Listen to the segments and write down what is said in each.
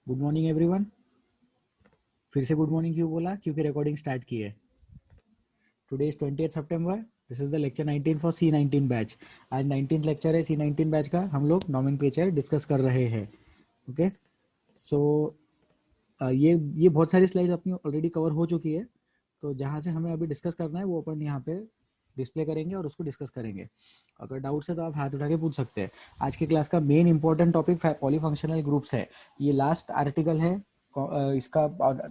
Good morning everyone. फिर से good morning क्यों बोला? क्योंकि रिकॉर्डिंग स्टार्ट की है। Today is 20 September. This is the lecture 19 for C19 batch. आज 19th लेक्चर है C19 बैच का। हम लोग नॉमेनक्लेचर डिस्कस कर रहे हैं। ओके, सो ये बहुत सारी स्लाइड्स अपनी ऑलरेडी कवर हो चुकी है। तो जहाँ से हमें अभी डिस्कस करना है वो अपन यहाँ पे डिस्प्ले करेंगे और उसको डिस्कस करेंगे। अगर डाउट्स है तो आप हाथ उठा के पूछ सकते हैं। आज की क्लास का main important topic polyfunctional groups है। ये लास्ट आर्टिकल है इसका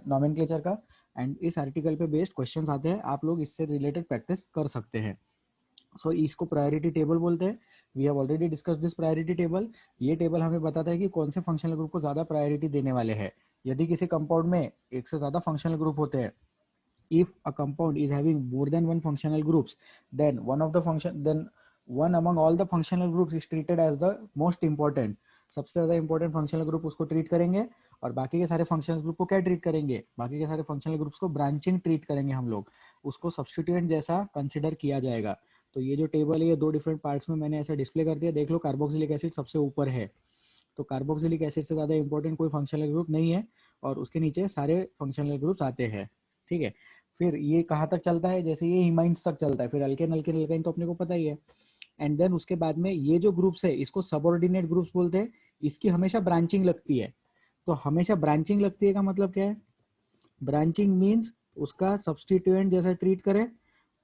नॉमेनक्लेचर का। एंड इस आर्टिकल पे बेस्ड क्वेश्चंस आते हैं, आप लोग इससे रिलेटेड प्रैक्टिस कर सकते हैं। सो इसको प्रायोरिटी टेबल बोलते हैं। We have already discuss this priority table. ये टेबल हमें बताता है कि कौन से फंक्शनल ग्रुप को ज़्यादा प्रायोरिटी देने वाले हैं। यदि किसी कंपाउंड में एक से ज़्यादा फंक्शनल ग्रुप होते हैं, if a compound is having more than one functional groups, then one among all the functional groups is treated as the most important। सबसे ज्यादा इंपॉर्टेंट फंक्शनल ग्रुप उसको ट्रीट करेंगे। और बाकी के सारे फंक्शनल ग्रुप को क्या ट्रीट करेंगे? बाकी के सारे फंक्शनल ग्रुप्स को ब्रांचिंग ट्रीट करेंगे हम लोग। उसको सब्स्टिट्यूएंट जैसा कंसिडर किया जाएगा। तो ये जो टेबल है ये दो डिफरेंट पार्ट्स में मैंने ऐसा डिस्प्ले कर दिया। देख लो, कार्बोक्सिलिक एसिड सबसे ऊपर है। तो कार्बोक्सिलिक एसिड से ज़्यादा इंपॉर्टेंट कोई फंक्शनल ग्रुप नहीं है। और उसके नीचे सारे फंक्शनल ग्रुप्स आते हैं। ठीक है, फिर ये कहाँ तक चलता है? जैसे ये इमाइंस तक चलता है। फिर अल्केन अल्केन अल्काइन तो अपने को पता ही है। एंड देन उसके बाद में ये जो ग्रुप्स है इसको सबऑर्डिनेट ग्रुप्स बोलते हैं। इसकी हमेशा ब्रांचिंग लगती है। तो हमेशा ब्रांचिंग लगती है का मतलब क्या है? ब्रांचिंग मीन्स उसका सब्सटीट्यूएंट जैसा ट्रीट करे।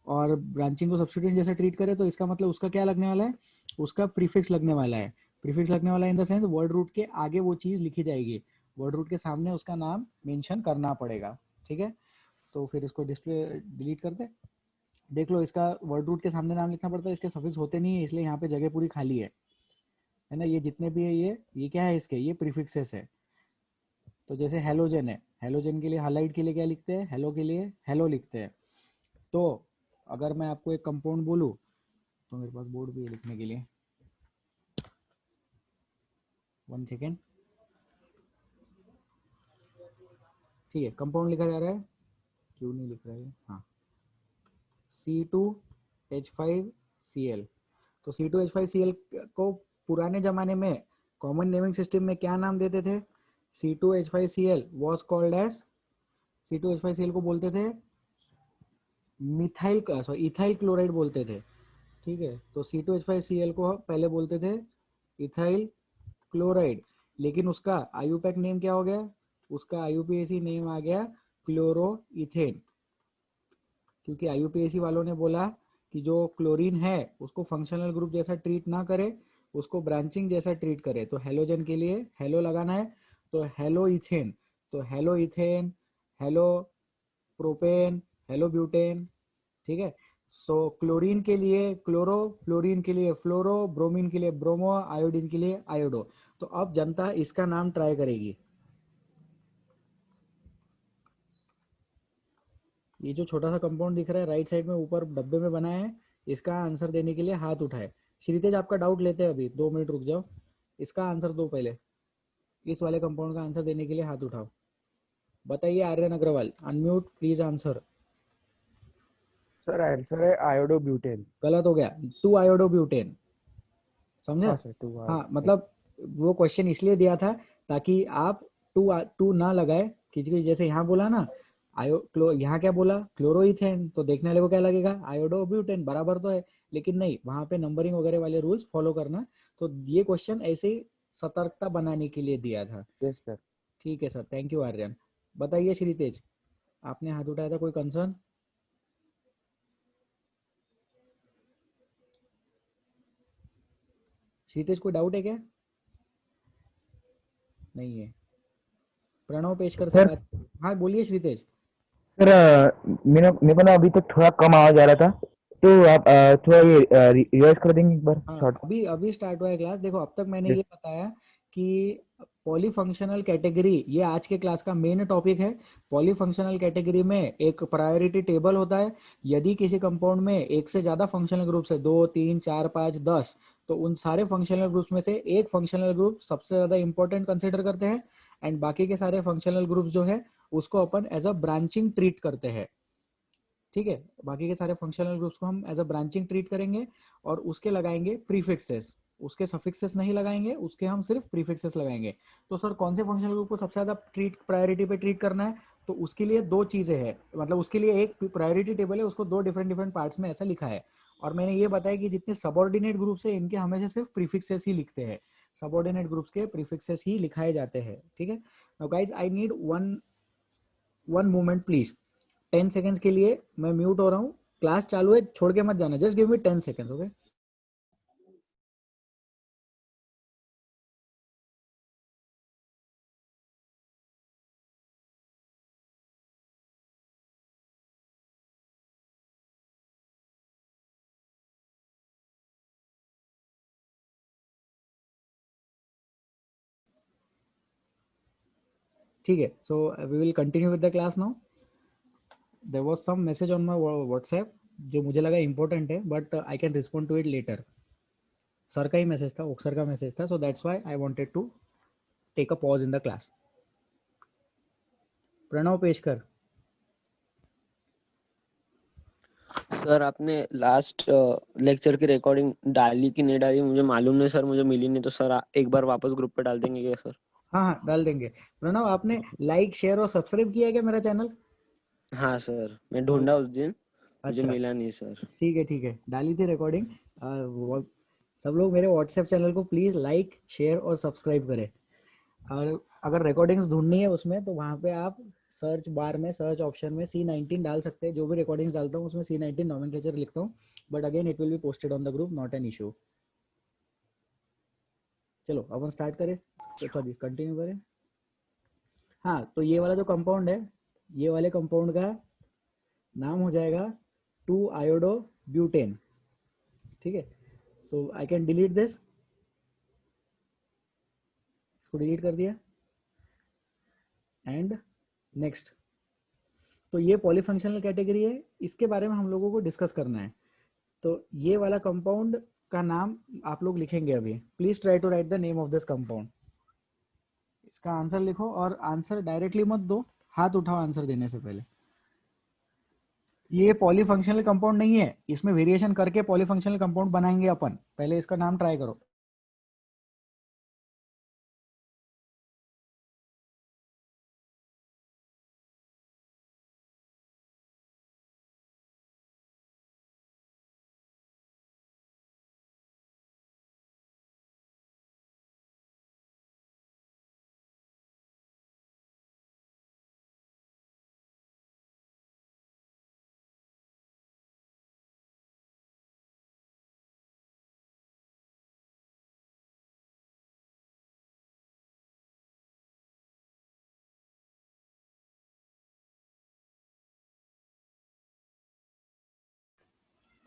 और ब्रांचिंग को सब्सटीट्यूएंट जैसा ट्रीट करे तो इसका मतलब उसका क्या लगने वाला है? उसका प्रीफिक्स लगने वाला है। प्रीफिक्स लगने वाला है in the sense word root के आगे वो चीज लिखी जाएगी। वर्ड रूट के सामने उसका नाम मेंशन करना पड़ेगा। ठीक है, तो फिर इसको डिस्प्ले डिलीट करते। देख लो, इसका वर्ड रूट के सामने नाम लिखना पड़ता है, इसके सफिक्स होते नहीं है, इसलिए यहाँ पे जगह पूरी खाली है ना। ये जितने भी है ये क्या है? इसके ये प्रीफिक्सेस है। तो जैसे हेलोजन है, हेलोजन के लिए हालाइट के लिए क्या लिखते हैं? हेलो के लिए हेलो लिखते हैं। तो अगर मैं आपको एक कंपाउंड बोलूँ, तो मेरे पास बोर्ड भी है लिखने के लिए। 1 सेकेंड। ठीक है, कंपाउंड लिखा जा रहा है। क्यों नहीं लिख रहा है? हाँ, C2H5Cl। तो C2H5Cl को पुराने जमाने में कॉमन नेमिंग सिस्टम में क्या नाम देते थे? C2H5Cl was called as, C2H5Cl को बोलते थे मिथाइल, सॉरी इथाइल क्लोराइड बोलते थे। ठीक है, तो C2H5Cl को पहले बोलते थे इथाइल क्लोराइड। लेकिन उसका आईयूपैक नेम क्या हो गया? उसका आईयूपीएसी नेम आ गया क्लोरोइथेन। क्योंकि आईयूपीएसी वालों ने बोला कि जो क्लोरीन है उसको फंक्शनल ग्रुप जैसा ट्रीट ना करे, उसको ब्रांचिंग जैसा ट्रीट करे। तो हेलोजन के लिए हेलो लगाना है, तो हेलो इथेन। तो hello ethane, hello propane, hello butane. ठीक है, सो क्लोरीन के लिए क्लोरो, फ्लोरीन के लिए फ्लोरो, ब्रोमीन के लिए ब्रोमो, आयोडीन के लिए आयोडो। तो अब जनता इसका नाम ट्राई करेगी। ये जो छोटा सा कंपाउंड दिख रहा है राइट साइड में ऊपर डब्बे में बना है, इसका आंसर देने के लिए हाथ उठाए। श्रीतेज, आपका डाउट लेते हैं अभी, 2 मिनट रुक जाओ। इसका आंसर दो पहले। इस वाले कंपाउंड का आंसर देने के लिए हाथ उठाओ। बताइए Aryan Agrawal, unmute please answer. Sir answer है आयोडो ब्यूटेन। गलत हो गया, 2 आयोडोब्यूटेन। समझा? हाँ सर, टू हाँ, आयोडो। मतलब वो क्वेश्चन इसलिए दिया था ताकि आप टू टू ना लगाए। किसी जैसे यहाँ बोला ना यहाँ क्या बोला? क्लोरोइथेन। तो देखने वाले को क्या लगेगा? आयोडोब्यूटेन बराबर तो है। लेकिन नहीं, वहां पे नंबरिंग वगैरह वाले रूल्स फॉलो करना। तो ये क्वेश्चन ऐसे ही सतर्कता बनाने के लिए दिया था। Yes sir. ठीक है सर, थैंक यू आर्यन। बताइए श्रीतेज, आपने हाथ उठाया था, कोई कंसर्न? श्रीतेज, कोई डाउट है क्या? नहीं है। प्रणव पेशकर से सर बात। हाँ बोलिए श्रीतेज। सर मेरे को ना अभी तक थोड़ा कम आवाज आ रहा था, तो आप थोड़ा ये रिवाइज कर देंगे एक बार हाँ, शॉर्ट। अभी अभी स्टार्ट हुआ है क्लास। देखो, अब तक मैंने यस। ये बताया कि पॉलीफंक्शनल कैटेगरी ये आज के क्लास का मेन टॉपिक है। पॉलीफंक्शनल कैटेगरी में एक प्रायोरिटी टेबल होता है। यदि किसी कंपाउंड में एक से ज्यादा फंक्शनल ग्रुप्स है, 2 3 4 5 10, तो उन सारे फंक्शनल ग्रुप्स में से एक फंक्शनल ग्रुप सबसे ज्यादा इंपॉर्टेंट कंसिडर करते हैं। एंड बाकी के सारे फंक्शनल ग्रुप्स जो है उसको अपन एज अ ब्रांचिंग ट्रीट करते हैं। ठीक है, बाकी के सारे फंक्शनल ग्रुप्स को हम एज अ ब्रांचिंग ट्रीट करेंगे और उसके लगाएंगे प्रीफिक्सेस। उसके सफिक्सेस नहीं लगाएंगे, उसके हम सिर्फ प्रीफिक्सेस लगाएंगे। तो सर कौन से फंक्शनल ग्रुप को सबसे ज़्यादा प्रायोरिटी पे ट्रीट करना है? तो उसके लिए दो चीज़ें हैं, मतलब उसके लिए एक प्रायोरिटी टेबल है, उसको दो डिफरेंट डिफरेंट पार्ट्स में ऐसा लिखा है। और मैंने ये बताया कि जितने सबऑर्डिनेट ग्रुप्स है इनके हमेशा सिर्फ प्रीफिक्सेस ही लिखते हैं, सबऑर्डिनेट ग्रुप्स के प्रीफिक्सेस ही लिखाए जाते हैं, ठीक है। Now guys I need one moment please, 10 seconds के लिए मैं म्यूट हो रहा हूँ, क्लास चालू है, छोड़ के मत जाना, just give me 10 seconds, okay. ठीक है, so we will continue with the class now. There was some message on my WhatsApp जो मुझे लगा इंपॉर्टेंट है, but I can respond to it later. Sir का ही मैसेज था, सर का मैसेज था, so that's why I wanted to take a pause in the class. Pranav Peshkar. Sir आपने लास्ट लेक्चर की रिकॉर्डिंग डाली कि नहीं डाली मुझे मालूम नहीं सर, मुझे मिली नहीं, तो सर एक बार वापस ग्रुप पे डाल देंगे क्या सर? हाँ हाँ डाल देंगे। प्रणव आपने लाइक शेयर और सब्सक्राइब किया है क्या मेरा चैनल? हाँ सर, मैं ढूंढा उस दिन, मुझे अच्छा मिला नहीं सर। ठीक है, डाली थी रिकॉर्डिंग। सब लोग मेरे व्हाट्सएप चैनल को प्लीज़ लाइक शेयर और सब्सक्राइब करें। और अगर रिकॉर्डिंग्स ढूंढनी है उसमें, तो वहाँ पे आप सर्च बार में, सर्च ऑप्शन में C19 डाल सकते हैं। जो भी रिकॉर्डिंग्स डालता हूँ उसमें C19 नॉमेनक्लेचर लिखता हूँ, but again it will be posted on the group, not an issue. चलो अपन स्टार्ट करें, सॉरी कंटिन्यू करें। हाँ तो ये वाला जो कंपाउंड है, ये वाले कंपाउंड का नाम हो जाएगा 2 आयोडो ब्यूटेन, ठीक है। सो आई कैन डिलीट दिस, इसको डिलीट कर दिया। एंड नेक्स्ट, तो ये पॉलीफंक्शनल कैटेगरी है, इसके बारे में हम लोगों को डिस्कस करना है। तो ये वाला कंपाउंड का नाम आप लोग लिखेंगे अभी, please try to write the name of this compound. इसका आंसर लिखो, और आंसर डायरेक्टली मत दो, हाथ उठाओ आंसर देने से पहले। ये पॉलीफंक्शनल कंपाउंड नहीं है, इसमें वेरिएशन करके पॉलीफंक्शनल कंपाउंड बनाएंगे अपन, पहले इसका नाम ट्राई करो।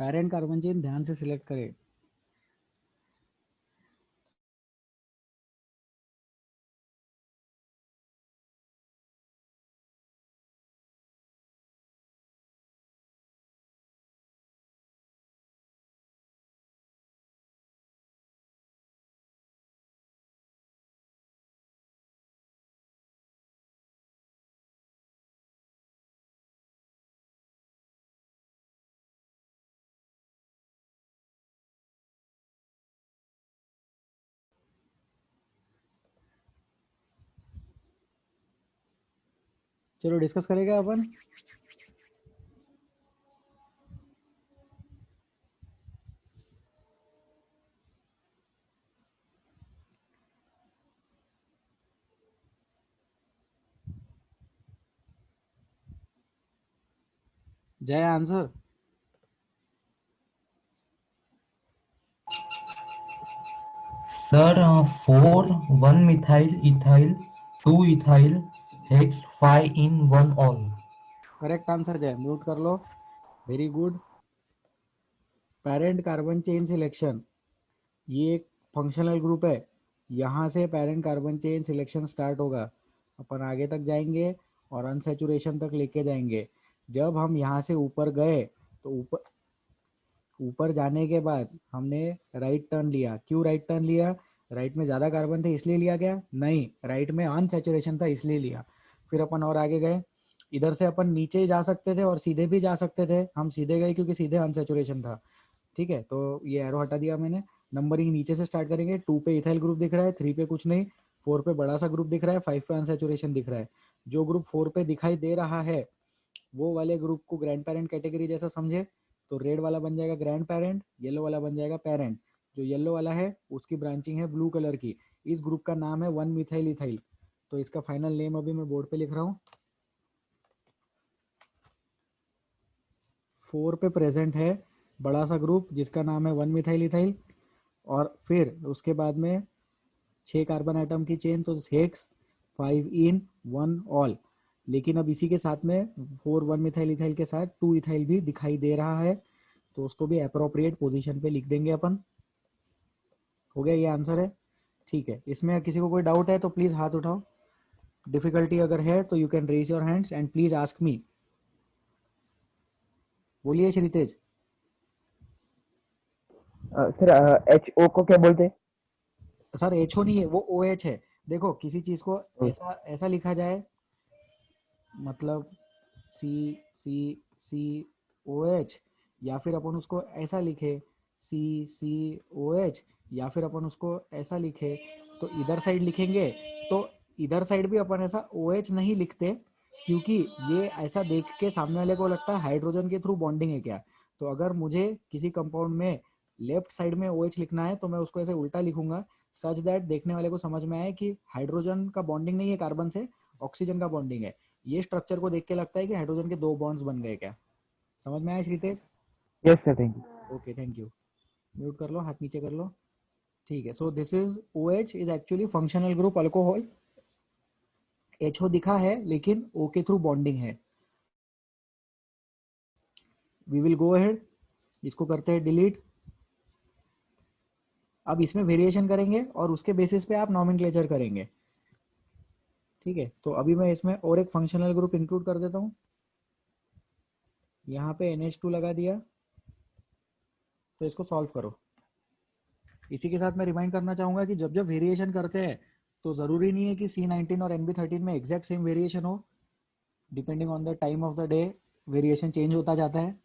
पेरेंट कार्बन चेन ध्यान से सिलेक्ट करें। चलो डिस्कस करेगा अपन। जय answer. Sir, 4 1 methyl ethyl 2 ethyl hex 5 in 1 all. Correct answer Jay, mute कर लो, very good. Parent carbon chain selection, ये एक फंक्शनल ग्रुप है, यहाँ से parent carbon chain selection start होगा, अपन आगे तक जाएंगे और अनसैचुरेशन तक लेके जाएंगे। जब हम यहाँ से ऊपर गए, तो ऊपर ऊपर जाने के बाद हमने राइट टर्न लिया। क्यों राइट टर्न लिया? राइट में ज़्यादा कार्बन थे इसलिए लिया गया? नहीं, राइट में अनसैचुरेशन था इसलिए लिया। फिर अपन और आगे गए, इधर से अपन नीचे जा सकते थे और सीधे भी जा सकते थे, हम सीधे गए क्योंकि सीधे अनसैचुरेशन था, ठीक है। तो ये एरो हटा दिया मैंने। नंबरिंग नीचे से स्टार्ट करेंगे। 2 पे इथाइल ग्रुप दिख रहा है, 3 पे कुछ नहीं, 4 पे बड़ा सा ग्रुप दिख रहा है, 5 पे अनसैचुरेशन दिख रहा है। जो ग्रुप 4 पे दिखाई दे रहा है वो वाले ग्रुप को ग्रैंड पेरेंट कैटेगरी जैसा समझे। तो रेड वाला बन जाएगा ग्रैंड पेरेंट, येलो वाला बन जाएगा पेरेंट। जो येलो वाला है उसकी ब्रांचिंग है ब्लू कलर की। इस ग्रुप का नाम है 1 मिथाइल इथाइल। तो इसका फाइनल नेम अभी मैं बोर्ड पे लिख रहा हूँ। 4 पे प्रेजेंट है बड़ा सा ग्रुप जिसका नाम है 1 मिथाइल इथाइल, और फिर उसके बाद में 6 कार्बन आइटम की चेन, तो 6 5 इन 1 ऑल। लेकिन अब इसी के साथ में 4 1 मिथाइल इथाइल के साथ 2 इथाइल भी दिखाई दे रहा है, तो उसको भी अप्रोप्रिएट पोजीशन पे लिख देंगे अपन। हो गया, ये आंसर है। ठीक है, इसमें किसी को कोई डाउट है तो प्लीज हाथ उठाओ। डिफिकल्टी अगर है तो you can raise your hands and please ask me. बोलिए श्रीतेज। सर HO को क्या बोलते हैं? सर एच ओ नहीं है, वो ओ एच है। देखो किसी चीज को ऐसा ऐसा लिखा जाए, मतलब सी सी सी ओ एच, या फिर अपन उसको ऐसा लिखे सी सी ओ एच, या फिर अपन उसको ऐसा लिखे। तो इधर साइड लिखेंगे तो इधर साइड भी अपन ऐसा ओ एच नहीं लिखते, क्योंकि ये ऐसा देख के सामने वाले को लगता है हाइड्रोजन के थ्रू बॉन्डिंग है क्या। तो अगर मुझे किसी कंपाउंड में लेफ्ट साइड में ओ एच लिखना है तो मैं उसको ऐसे उल्टा लिखूंगा, सच दैट देखने वाले को समझ में आए कि हाइड्रोजन का बॉन्डिंग नहीं है कार्बन से, ऑक्सीजन का बॉन्डिंग है। ये स्ट्रक्चर को देख के लगता है कि हाइड्रोजन के 2 बॉन्ड्स बन गए क्या। समझ में आया Shritej? Yes sir, thank you. Okay, thank you. Mute कर लो, हाथ नीचे कर लो। ठीक है, so this is O H is actually functional group alcohol. HO दिखा है लेकिन O के थ्रू बॉन्डिंग है। वी विल गो अहेड, इसको करते हैं डिलीट। अब इसमें वेरिएशन करेंगे और उसके बेसिस पे आप नॉमेनक्लेचर करेंगे। ठीक है, तो अभी मैं इसमें और एक फंक्शनल ग्रुप इंक्लूड कर देता हूँ। यहाँ पे NH2 लगा दिया, तो इसको सॉल्व करो। इसी के साथ मैं रिमाइंड करना चाहूंगा कि जब जब वेरिएशन करते हैं तो ज़रूरी नहीं है कि C19 और NB13 में एग्जैक्ट सेम वेरिएशन हो। Depending on the time of the day variation change होता जाता है।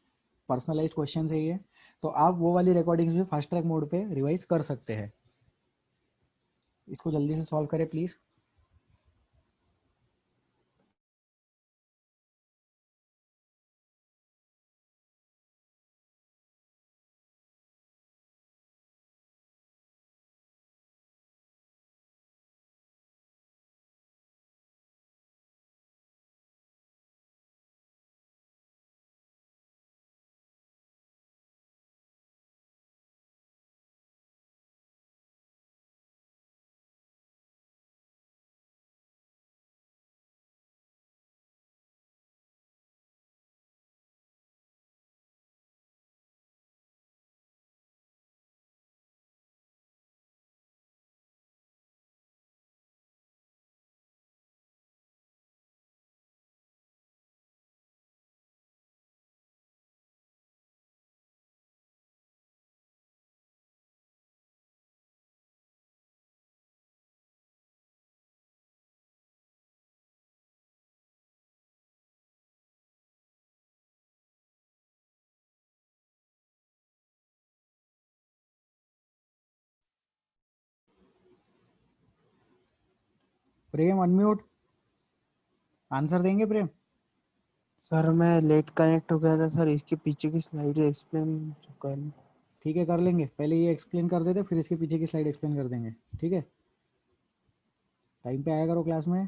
पर्सनलाइज्ड क्वेश्चन है ये, तो आप वो वाली रिकॉर्डिंग्स भी फास्ट ट्रैक मोड पे रिवाइज कर सकते हैं। इसको जल्दी से सॉल्व करें प्लीज़। प्रेम अनम्यूट, आंसर देंगे प्रेम? सर मैं लेट कनेक्ट हो गया था सर, इसके पीछे की स्लाइड एक्सप्लेन कर। ठीक है, कर लेंगे। पहले ये एक्सप्लेन कर देते, फिर इसके पीछे की स्लाइड एक्सप्लेन कर देंगे। ठीक है, टाइम पे आया करो क्लास में।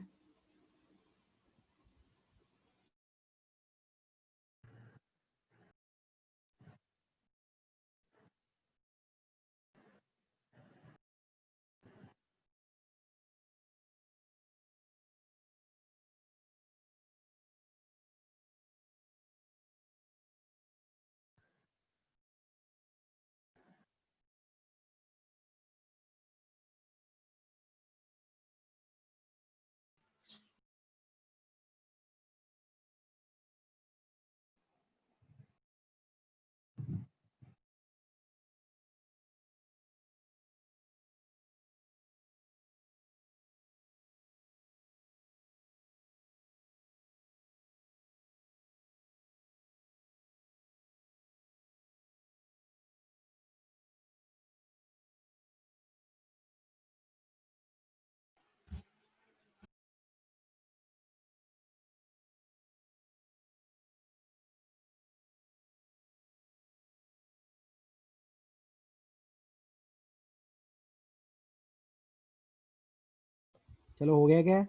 चलो हो गया क्या?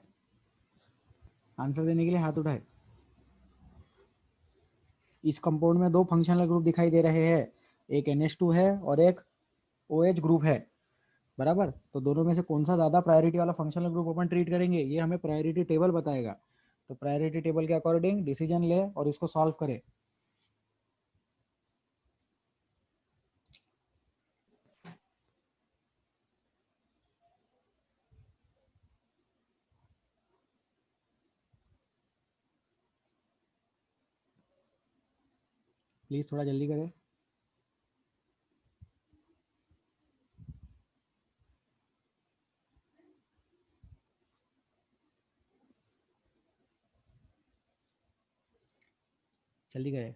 आंसर देने के लिए हाथ उठाए। इस कंपाउंड में दो फंक्शनल ग्रुप दिखाई दे रहे हैं, एक NH2 है और एक OH ग्रुप है, बराबर। तो दोनों में से कौन सा ज़्यादा प्रायोरिटी वाला फंक्शनल ग्रुप अपन ट्रीट करेंगे, ये हमें प्रायोरिटी टेबल बताएगा। तो प्रायोरिटी टेबल के अकॉर्डिंग डिसीजन ले और इसको सॉल्व करे। प्लीज़ थोड़ा जल्दी करें। जल्दी करें।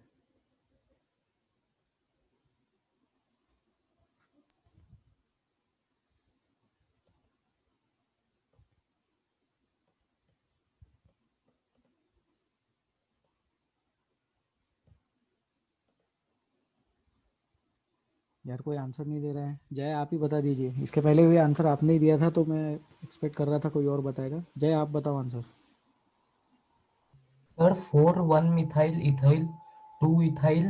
यार कोई आंसर नहीं दे रहा है। जय आप ही बता दीजिए, इसके पहले भी आंसर आपने ही दिया था तो मैं एक्सपेक्ट कर रहा था कोई और बताएगा। जय आप बताओ answer. Sir 4 1 methyl ethyl 2 ethyl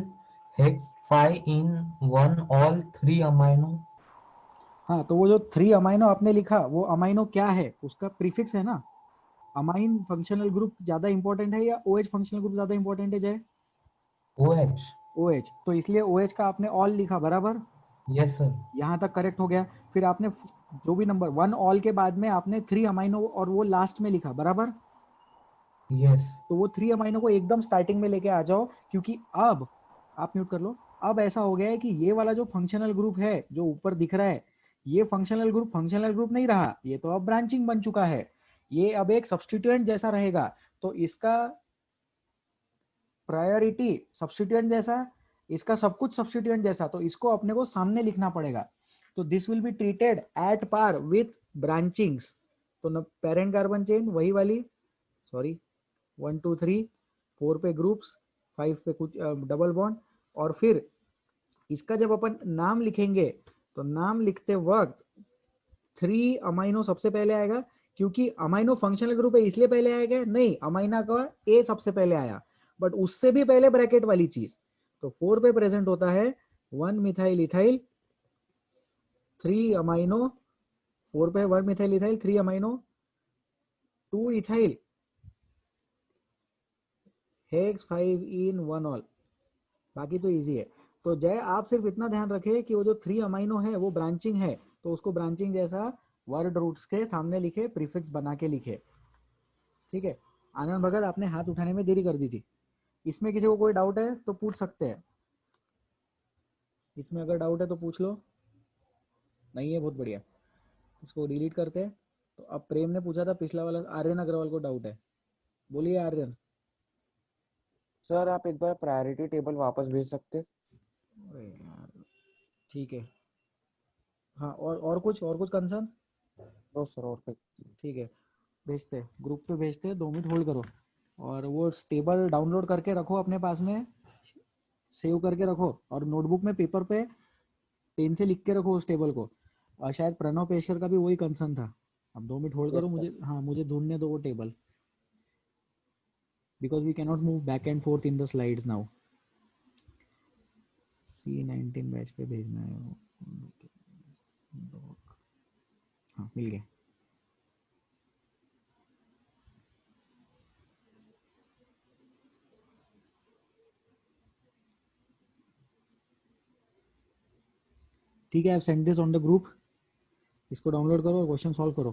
hex 5 इन 1 ऑल 3 अमाइनो। हाँ, तो वो जो 3 अमाइनो आपने लिखा, वो अमाइनो क्या है, उसका प्रीफिक्स है ना। अमाइन फंक्शनल ग्रुप ज्यादा इंपॉर्टेंट है या OH फंक्शनल ग्रुप ज्यादा इंपॉर्टेंट है जय? OH। OH, तो इसलिए OH का आपने ऑल लिखा, बराबर। Yes sir. यहाँ तक करेक्ट हो गया। फिर आपने जो भी नंबर 1 ऑल के बाद में आपने 3 अमाइनो और वो लास्ट में लिखा, बराबर। यस। तो वो 3 अमाइनो को एकदम स्टार्टिंग में लेके आ जाओ, क्योंकि अब आप म्यूट कर लो। अब ऐसा हो गया है कि ये वाला जो फंक्शनल ग्रुप है जो ऊपर दिख रहा है, ये फंक्शनल ग्रुप नहीं रहा, ये तो अब ब्रांचिंग बन चुका है। ये अब एक सब्स्टिट्यूएंट जैसा रहेगा। तो इसका प्रायोरिटी सब्स्टिट्यूएंट जैसा, इसका सब कुछ सब्स्टिट्यूएंट जैसा, तो इसको अपने को सामने लिखना पड़ेगा। तो this will be treated at par with branchings. तो पेरेंट कार्बन चेन वही वाली, सॉरी 1 2 3 4 पे ग्रुप्स, 5 पे कुछ डबल बॉन्ड। और फिर इसका जब अपन नाम लिखेंगे तो नाम लिखते वक्त 3 अमाइनो सबसे पहले आएगा, क्योंकि अमाइनो फंक्शनल ग्रुप है इसलिए पहले आएगा, नहीं अमाइना का ए सबसे पहले आया, बट उससे भी पहले ब्रैकेट वाली चीज। तो 4 पे प्रेजेंट होता है 1 मिथाइल इथाइल 3 अमाइनो, 4 पे 1 methyl ethyl 3 amino 2 ethyl hex 5 इन 1 ऑल। बाकी तो इजी है। तो जय आप सिर्फ इतना ध्यान रखें कि वो जो 3 अमाइनो है वो ब्रांचिंग है, तो उसको ब्रांचिंग जैसा वर्ड रूट्स के सामने लिखे, प्रीफिक्स बना के लिखे। ठीक है। आनंद भगत, आपने हाथ उठाने में देरी कर दी थी। इसमें किसी को कोई डाउट है तो पूछ सकते हैं। इसमें अगर डाउट है तो पूछ लो। नहीं है, बहुत बढ़िया। इसको डिलीट करते हैं। तो अब प्रेम ने पूछा था पिछला वाला, आर्यन अग्रवाल को डाउट है। बोलिए आर्यन। सर आप एक बार प्रायोरिटी टेबल वापस भेज सकते? अरे यार, ठीक है। हाँ, और कुछ कंसर्न? नो सर, और कुछ? ठीक है, भेजते ग्रुप पे भेजते, 2 मिनट होल्ड करो। और वो टेबल डाउनलोड करके रखो अपने पास में, सेव करके रखो, और नोटबुक में पेपर पे पेन से लिख के रखो उस टेबल को। और शायद प्रणव पेशकर का भी वही कंसर्न था। अब 2 मिनट होल्ड यस करो, सर। मुझे, हाँ मुझे ढूंढने दो वो table, because we cannot move back and forth in the slides now. C19 batch पे भेजना है वो। हाँ, मिल गया। ठीक है, send this on the group. इसको डाउनलोड करो और क्वेश्चन सॉल्व करो।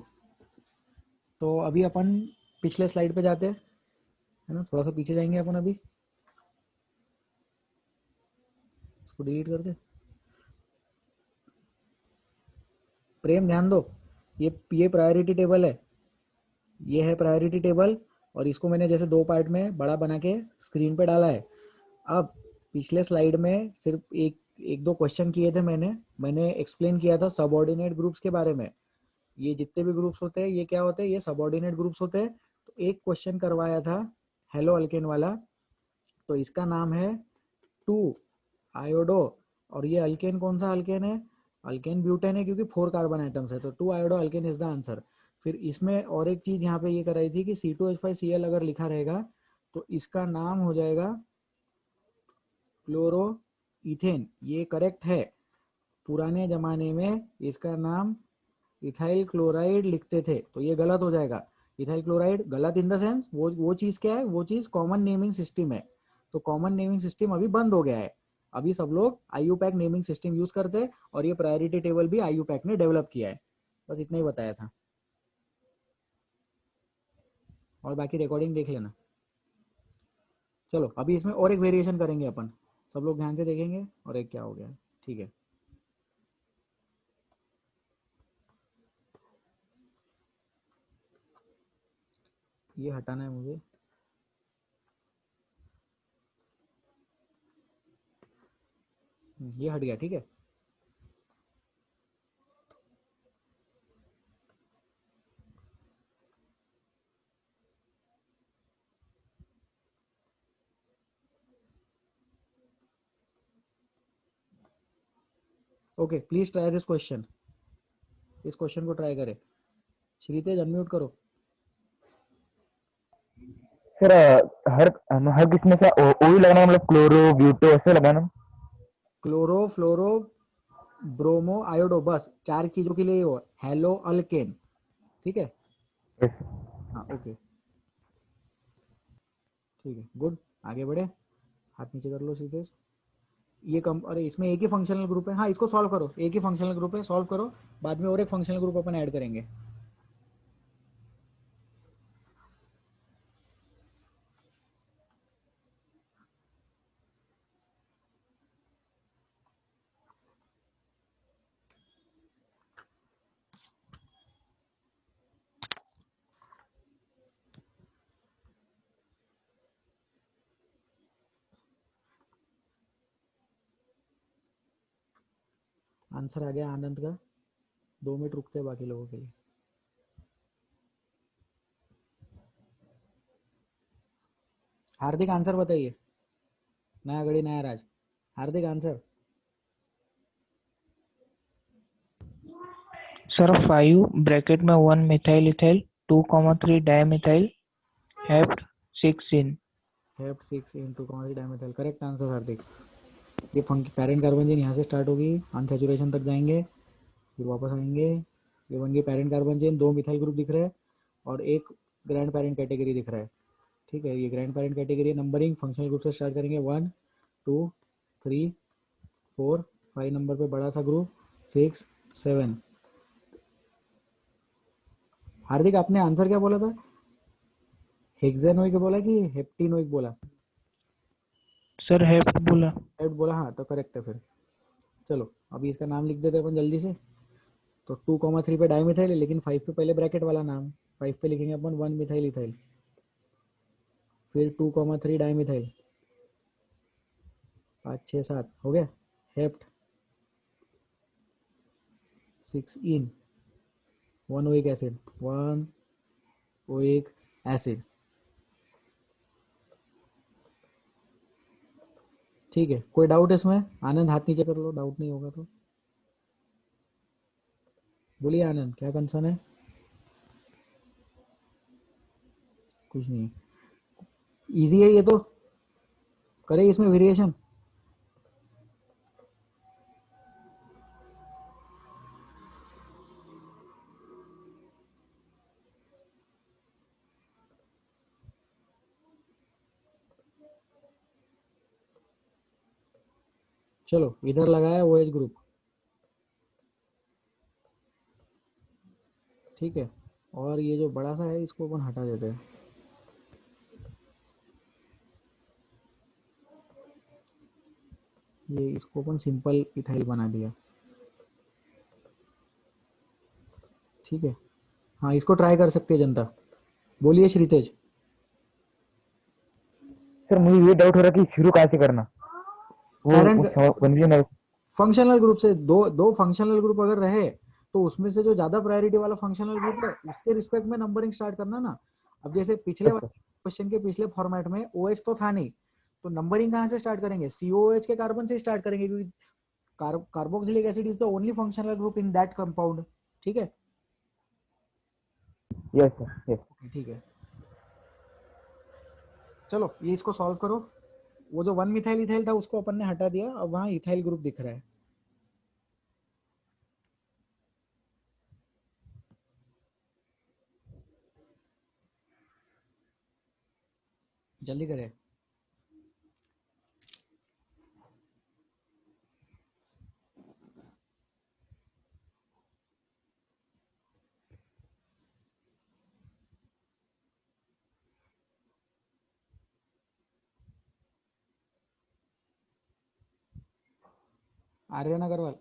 तो अभी अपन पिछले स्लाइड पे जाते हैं, है ना, थोड़ा सा पीछे जाएंगे अपन अभी। इसको डिलीट कर दे। प्रेम ध्यान दो, ये प्रायोरिटी टेबल है, ये है प्रायोरिटी टेबल। और इसको मैंने जैसे 2 पार्ट में बड़ा बना के स्क्रीन पे डाला है। अब पिछले स्लाइड में सिर्फ एक एक दो क्वेश्चन किए थे मैंने एक्सप्लेन किया था सबऑर्डिनेट ग्रुप्स के बारे में। ये जितने भी ग्रुप्स होते हैं ये क्या होते हैं, ये सबऑर्डिनेट ग्रुप्स होते हैं। तो एक क्वेश्चन करवाया था हेलो अल्केन वाला, तो इसका नाम है 2 आयोडो। और ये अल्केन कौन सा अल्केन है? अल्केन ब्यूटेन है, क्योंकि 4 कार्बन एटम्स है, तो 2 iodo alkane is the answer. फिर इसमें और एक चीज यहाँ पे ये कराई थी कि C2H5Cl अगर लिखा रहेगा तो इसका नाम हो जाएगा क्लोरो इथेन। ये करेक्ट है। पुराने जमाने में इसका नाम इथाइल क्लोराइड लिखते थे, तो ये गलत हो जाएगा। इथाइल क्लोराइड गलत इन द सेंस वो चीज क्या है, वो चीज कॉमन नेमिंग सिस्टम है। तो कॉमन नेमिंग सिस्टम अभी बंद हो गया है। अभी सब लोग IUPAC नेमिंग सिस्टम यूज करते हैं और ये प्रायोरिटी टेबल भी IUPAC ने डेवलप किया है। बस इतना ही बताया था, और बाकी रिकॉर्डिंग देख लेना। चलो अभी इसमें और एक वेरिएशन करेंगे अपन, सब लोग ध्यान से देखेंगे। और एक क्या हो गया, ठीक है। ये हटाना है मुझे। ये हट गया, ठीक है। Okay, please try this question. इस क्वेश्चन को ट्राई करें। श्रीतेज अनम्यूट करो। सर हर किसमें से ओ ही लगाना, मतलब क्लोरो ब्यूटो ऐसे लगाना? क्लोरो, फ्लोरो, ब्रोमो, आयोडो, बस 4 चीजों के लिए हो। हेलो अल्केन, ठीक है। यस। हाँ ओके, ठीक है, गुड। आगे बढ़े, हाथ नीचे कर लो श्रीतेज। ये कम, अरे इसमें एक ही फंक्शनल ग्रुप है। हाँ इसको सॉल्व करो, एक ही फंक्शनल ग्रुप है, सॉल्व करो। बाद में और एक फंक्शनल ग्रुप अपन ऐड करेंगे। आंसर आ गया आनंद का। 2 मिनट रुकते हैं बाकी लोगों के लिए। हार्दिक आंसर बताइए। नया घड़ी नया राज। हार्दिक आंसर। सर 5 ब्रैकेट में 1 methyl ethyl 2,3 dimethyl hept 6 ene. Hept 6 into dimethyl, correct answer Hardik. ये पैरेंट कार्बन यहाँ से स्टार्ट होगी, अनसैचुरेशन तक जाएंगे, फिर वापस आएंगे। ये बन गई parent carbon chain. 2 methyl group दिख रहे हैं और एक ग्रैंड पैरेंट कैटेगरी दिख रहा है, ठीक है। ये grand parent category. Numbering functional group से स्टार्ट करेंगे। 1 2 3 4 5 नंबर पे बड़ा सा ग्रुप, 6 7। हार्दिक आपने आंसर क्या बोला था, हेक्सेनोइक बोला कि हेप्टिनोइक बोला? सर हेप्ट बोला। हेप्ट बोला, हाँ तो करेक्ट है फिर। चलो अभी इसका नाम लिख देते हैं अपन जल्दी से। तो 2,3 पे डाईमिथाइल है, लेकिन 5 पे पहले ब्रैकेट वाला नाम। 5 पे लिखेंगे अपन 1 मिथाइल इथाइल, फिर 2,3 डाईमिथाइल। 5 6 7 हो गया। Hept 6 en 1 oic acid, 1 oic acid, ठीक है। कोई डाउट इसमें? आनंद हाथ नीचे कर लो, डाउट नहीं होगा तो बोलिए। आनंद क्या कंसर्न है? कुछ नहीं, इजी है ये तो, करें इसमें वेरिएशन। चलो इधर लगाया OH ग्रुप, ठीक है। और ये जो बड़ा सा है इसको अपन हटा देते हैं। ये इसको अपन सिंपल इथाइल बना दिया, ठीक है। हाँ इसको ट्राई कर सकते हैं जनता। बोलिए श्रीतेज। सर मुझे ये डाउट हो रहा है कि शुरू कहाँ से करना, वो पैरेंट कंफ्यूजन है। फंक्शनल ग्रुप से। दो दो फंक्शनल ग्रुप अगर रहे तो उसमें से जो ज्यादा प्रायोरिटी वाला फंक्शनल ग्रुप है उसके रिस्पेक्ट में नंबरिंग स्टार्ट करना ना। अब जैसे पिछले अच्छा। क्वेश्चन के पिछले फॉर्मेट में OH तो था नहीं, तो नंबरिंग कहाँ से स्टार्ट करेंगे? COOH के कार्बन से स्टार्ट करेंगे, क्योंकि carboxylic acid is the only functional group in that compound, ठीक है। Yes sir, yes. ओके ठीक है, चलो ये इसको सॉल्व करो। वो जो 1 मिथाइल इथाइल था उसको अपन ने हटा दिया, अब वहाँ इथाइल ग्रुप दिख रहा है। जल्दी करें। Aryan Agrawal,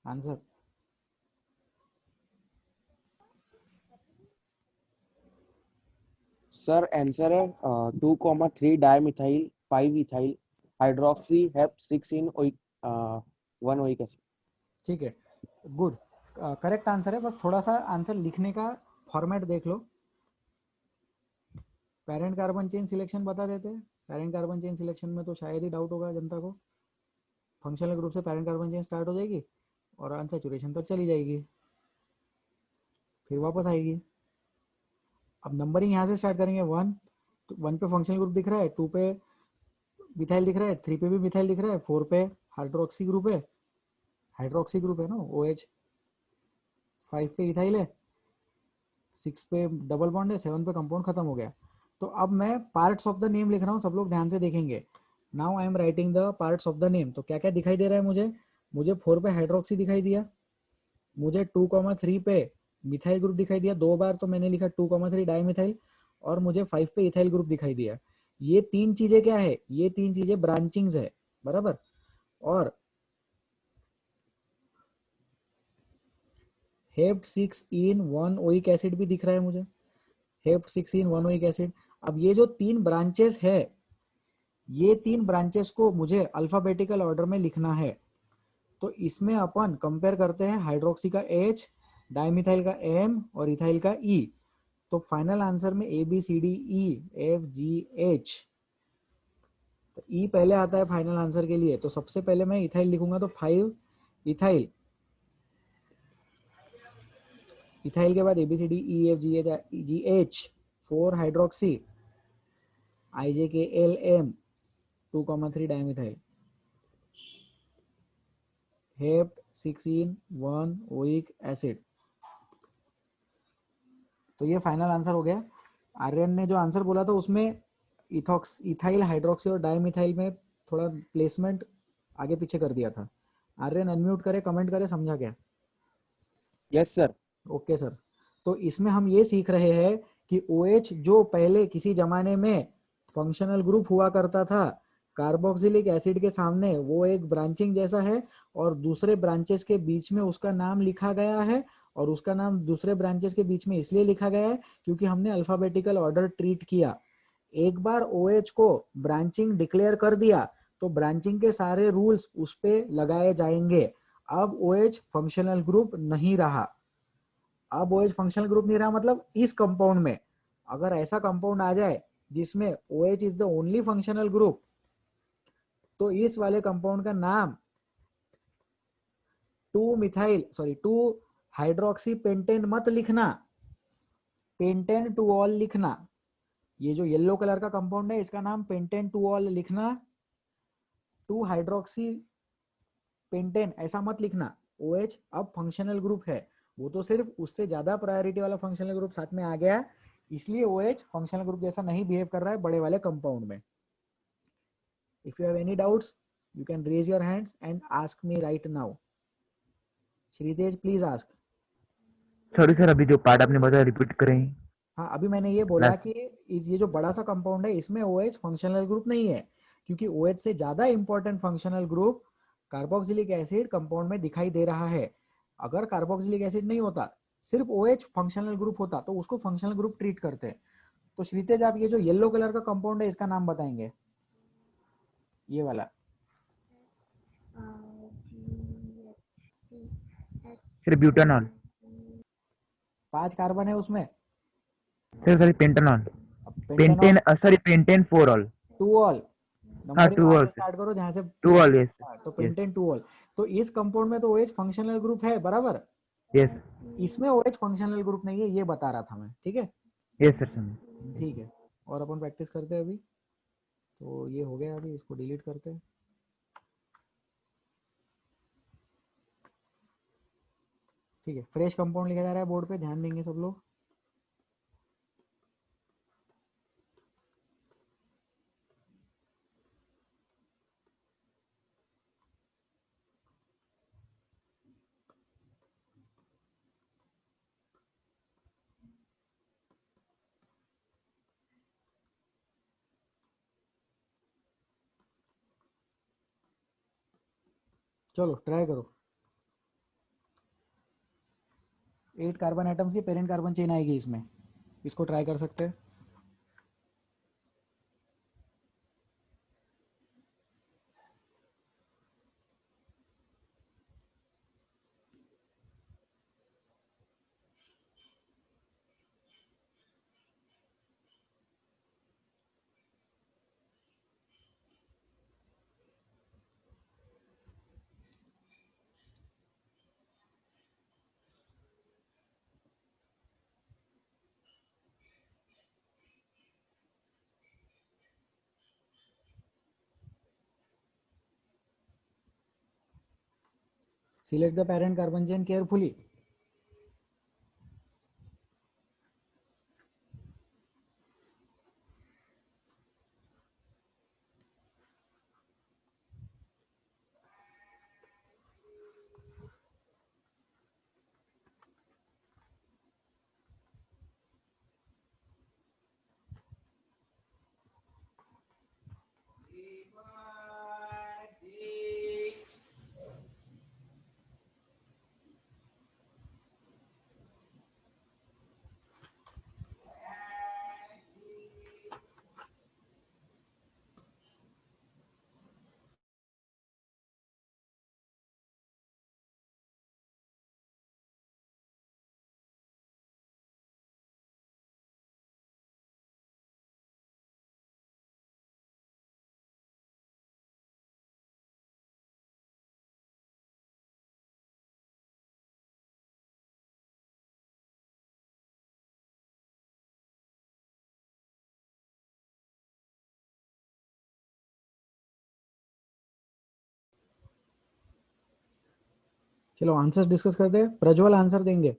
answer. Sir answer है 2,3 dimethyl 5 ethyl hydroxy hep 6 en 1 oic acid. ठीक है, गुड, करेक्ट आंसर है। बस थोड़ा सा आंसर लिखने का फॉर्मेट देख लो। पेरेंट कार्बन चेन सिलेक्शन बता देते हैं। पेरेंट कार्बन चेन सिलेक्शन में तो शायद ही डाउट होगा जनता को। फंक्शनल ग्रुप से पेरेंट कार्बन चेन स्टार्ट हो जाएगी और अनसैचुरेशन तक चली जाएगी, फिर वापस आएगी। अब नंबरिंग यहाँ से स्टार्ट करेंगे। 1 तो 1 पे फंक्शनल ग्रुप दिख रहा है, 2 पे मिथाइल दिख रहा है, 3 पे भी मिथाइल दिख रहा है, 4 पे हाइड्रोक्सी ग्रुप है, हाइड्रोक्सी ग्रुप है ना OH, 5 पे इथाइल है, 6 पे डबल बॉन्ड है, 7 पे कंपाउंड खत्म हो गया। तो अब मैं पार्ट्स ऑफ द नेम लिख रहा हूँ, सब लोग ध्यान से देखेंगे। Now I am writing the parts of the name. तो क्या क्या दिखाई दे रहा है मुझे 4 पे हाइड्रोक्सी दिखाई दिया, मुझे 2,3 पे मिथाइल ग्रुप दिखाई दिया, 2 बार तो मैंने लिखा 2,3 डाइमिथाइल, और मुझे 5 पे इथाइल ग्रुप दिखाई दिया। ये 3 चीजें क्या है? ये 3 चीजें ब्रांचिंग्स है, बराबर। और हेप्ट 6 इन 1 ओइक एसिड भी दिख रहा है मुझे, हेप्ट 6 इन 1 ओइक एसिड। अब ये जो 3 ब्रांचेस है, ये 3 ब्रांचेस को मुझे अल्फाबेटिकल ऑर्डर में लिखना है। तो इसमें अपन कंपेयर करते हैं हाइड्रोक्सी का H, डाइमिथाइल का M और इथाइल का E। तो फाइनल आंसर में ABCDEFGH, तो E पहले आता है फाइनल आंसर के लिए। तो सबसे पहले मैं इथाइल लिखूंगा, तो 5 इथाइल, इथाइल के बाद ABCDEFGH 4 hydroxy, IJKLM 2,3 dimethyl, hept 6 en 1 oic acid. तो ये फाइनल आंसर हो गया। आर्यन ने जो आंसर बोला था उसमें इथाइल, हाइड्रोक्सी और डाइमिथाइल में थोड़ा प्लेसमेंट आगे पीछे कर दिया था। आर्यन अनम्यूट करे, कमेंट करे, समझा क्या? Yes sir. Okay sir. तो इसमें हम ये सीख रहे हैं कि OH जो पहले किसी जमाने में फंक्शनल ग्रुप हुआ करता था कार्बोक्सिलिक एसिड के सामने, वो एक ब्रांचिंग जैसा है, और दूसरे ब्रांचेस के बीच में उसका नाम लिखा गया है। और उसका नाम दूसरे ब्रांचेस के बीच में इसलिए लिखा गया है क्योंकि हमने अल्फाबेटिकल ऑर्डर ट्रीट किया। एक बार OH को ब्रांचिंग डिक्लेयर कर दिया तो ब्रांचिंग के सारे रूल्स उस पे लगाए जाएंगे। अब OH फंक्शनल ग्रुप नहीं रहा। अब OH फंक्शनल ग्रुप नहीं रहा मतलब इस कंपाउंड में अगर ऐसा कंपाउंड आ जाए जिसमें OH is the only functional group, तो इस वाले कंपाउंड का नाम 2 हाइड्रोक्सी पेंटेन मत लिखना, पेंटेन टू ऑल लिखना। ये जो येलो कलर का कंपाउंड है इसका नाम पेंटेन टू ऑल लिखना, 2 हाइड्रोक्सी पेंटेन ऐसा मत लिखना। OH अब फंक्शनल ग्रुप है, वो तो सिर्फ उससे ज्यादा प्रायोरिटी वाला फंक्शनल ग्रुप साथ में आ गया, इसलिए OH फंक्शनल ग्रुप जैसा नहीं बिहेव कर रहा है बड़े वाले कंपाउंड में। If you have any doubts you can raise your hands and ask me right now. Shritej please ask. Sorry sir, अभी जो पार्ट आपने बताया रिपीट करें। हाँ, अभी मैंने ये बोला Last- कि ये जो बड़ा सा कंपाउंड है इसमें OH फंक्शनल ग्रुप नहीं है, क्योंकि OH से ज्यादा important functional group carboxylic acid compound में दिखाई दे रहा है। अगर कार्बोक्सिलिक एसिड नहीं होता, सिर्फ OH फंक्शनल ग्रुप होता, तो उसको फंक्शनल ग्रुप ट्रीट करते। तो श्रीतेज आप ये जो येलो कलर का कंपाउंड है इसका नाम बताएंगे, ये वाला। Sir butanol. 5 कार्बन है उसमें। Sir sorry, pentanol. अब pentene, sorry pentene 4 ol. 2 ol, हाँ, नंबरिंग 2 वहां ऑल से स्टार्ट करो जहां से 2 ऑल, यस हाँ, तो यस। Pentane 2 all. तो इस कंपाउंड में तो OH फंक्शनल ग्रुप है, बराबर। यस इसमें OH फंक्शनल ग्रुप नहीं है, ये बता रहा था मैं, ठीक है। यस सर समझ। ठीक है, और अपन प्रैक्टिस करते हैं अभी। तो ये हो गया, अभी इसको डिलीट करते हैं। ठीक है, फ्रेश कंपाउंड लिखा जा रहा है बोर्ड पे, ध्यान देंगे सब लोग। चलो ट्राई करो। 8 कार्बन एटम्स की पेरेंट कार्बन चेन आएगी इसमें, इसको ट्राई कर सकते हैं। Select the parent carbon chain carefully. चलो आंसर्स डिस्कस करते हैं। प्रज्वल आंसर देंगे।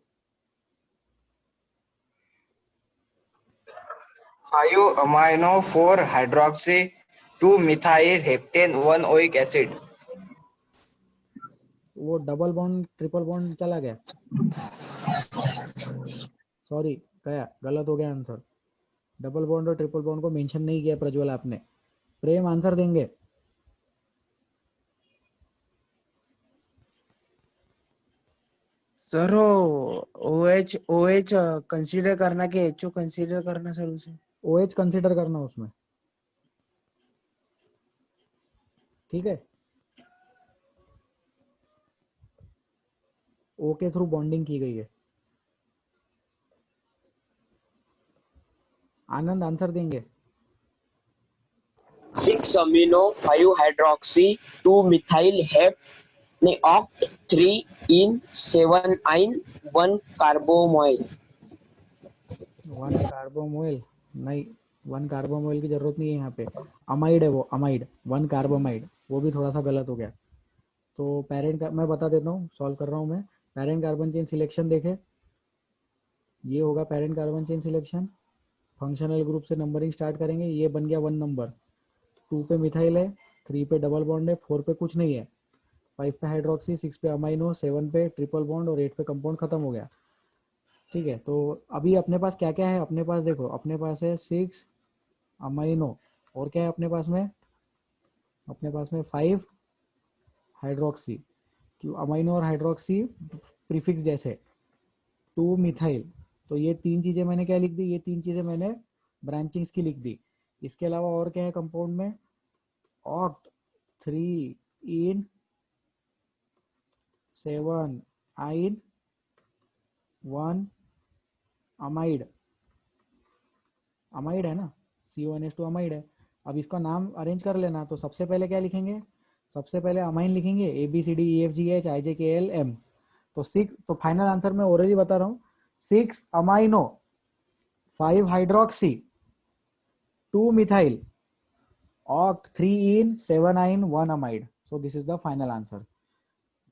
5 amino 4 hydroxy 2 methyl heptane 1 oic acid। वो डबल बॉन्ड ट्रिपल बॉन्ड चला गया, सॉरी गया, गलत हो गया आंसर। डबल बॉन्ड और ट्रिपल बॉन्ड को मेंशन नहीं किया प्रज्वल आपने। प्रेम आंसर देंगे। सर OH OH कंसीडर करना कि HO कंसीडर करना सर उसे? OH कंसीडर करना उसमें, ठीक है। O के थ्रू बॉन्डिंग की गई है। आनंद आंसर देंगे। 6 amino 5 hydroxy 2 methyl hep ने ऑक्ट 3 इन 7 आइन 1 कार्बोमोइल। 1 कार्बोमोइल नहीं, 1 कार्बोमोइल की जरूरत नहीं है यहाँ पे। अमाइड है वो, अमाइड 1 कार्बोमाइड, वो भी थोड़ा सा गलत हो गया। तो पेरेंट का मैं बता देता हूँ, सॉल्व कर रहा हूँ मैं। पेरेंट कार्बन चेन सिलेक्शन देखे, ये होगा parent carbon chain selection. Functional group से नंबरिंग स्टार्ट करेंगे, ये बन गया 1 नंबर। 2 पे मिथाइल है, 3 पे डबल बॉन्ड है, 4 पे कुछ नहीं है, 5 पे हाइड्रोक्सी, 6 पे अमाइनो, 7 पे ट्रिपल बॉन्ड और 8 पे कंपाउंड खत्म हो गया। ठीक है, तो अभी अपने पास क्या क्या है? अपने पास देखो, अपने पास है 6 अमाइनो, और क्या है अपने पास में? अपने पास में 5 हाइड्रोक्सी, क्यों अमाइनो और हाइड्रोक्सी प्रीफिक्स जैसे, 2 मिथाइल। तो ये 3 चीजें मैंने क्या लिख दी? ये 3 चीजें मैंने ब्रांचिंग्स की लिख दी। इसके अलावा और क्या है कंपाउंड में? ऑक्ट 3 इन 7 आइन 1 अमाइड, अमाइड है ना, CONH2 अमाइड है। अब इसका नाम अरेंज कर लेना। तो सबसे पहले क्या लिखेंगे? सबसे पहले अमाइन लिखेंगे, ABCDEFGH IJKL M। तो 6, तो फाइनल आंसर मैं ओरली बता रहा हूँ, 6 अमाइनो 5 हाइड्रोक्सी 2 मिथाइल ऑक्ट 3 इन 7 आइन 1 amide. So this is the final answer.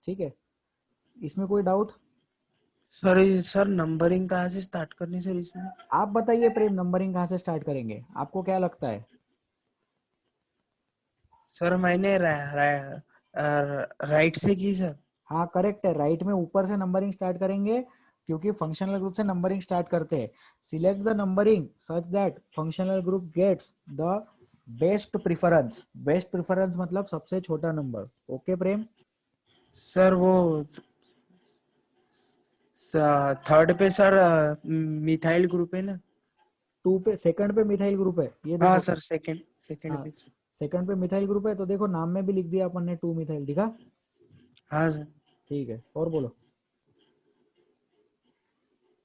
ठीक है, इसमें कोई डाउट? सर नंबरिंग कहाँ से स्टार्ट करनी सर इसमें? आप बताइए प्रेम, नंबरिंग कहाँ से स्टार्ट करेंगे, आपको क्या लगता है? सर मैंने राइट से की सर। हाँ करेक्ट है, राइट में ऊपर से नंबरिंग स्टार्ट करेंगे, क्योंकि फंक्शनल ग्रुप से नंबरिंग स्टार्ट करते हैं। Select the numbering such that functional group gets the best preference. Best preference मतलब सबसे छोटा नंबर। ओके प्रेम? सर वो थर्ड पे सर मिथाइल ग्रुप है ना? 2 पे, सेकंड पे मिथाइल ग्रुप है, ये हाँ देखो। सर, सेकंड हाँ, पे। सेकंड पे मिथाइल ग्रुप है, तो देखो नाम में भी लिख दिया अपन ने 2 मिथाइल, दिखा? हाँ सर। ठीक है, और बोलो।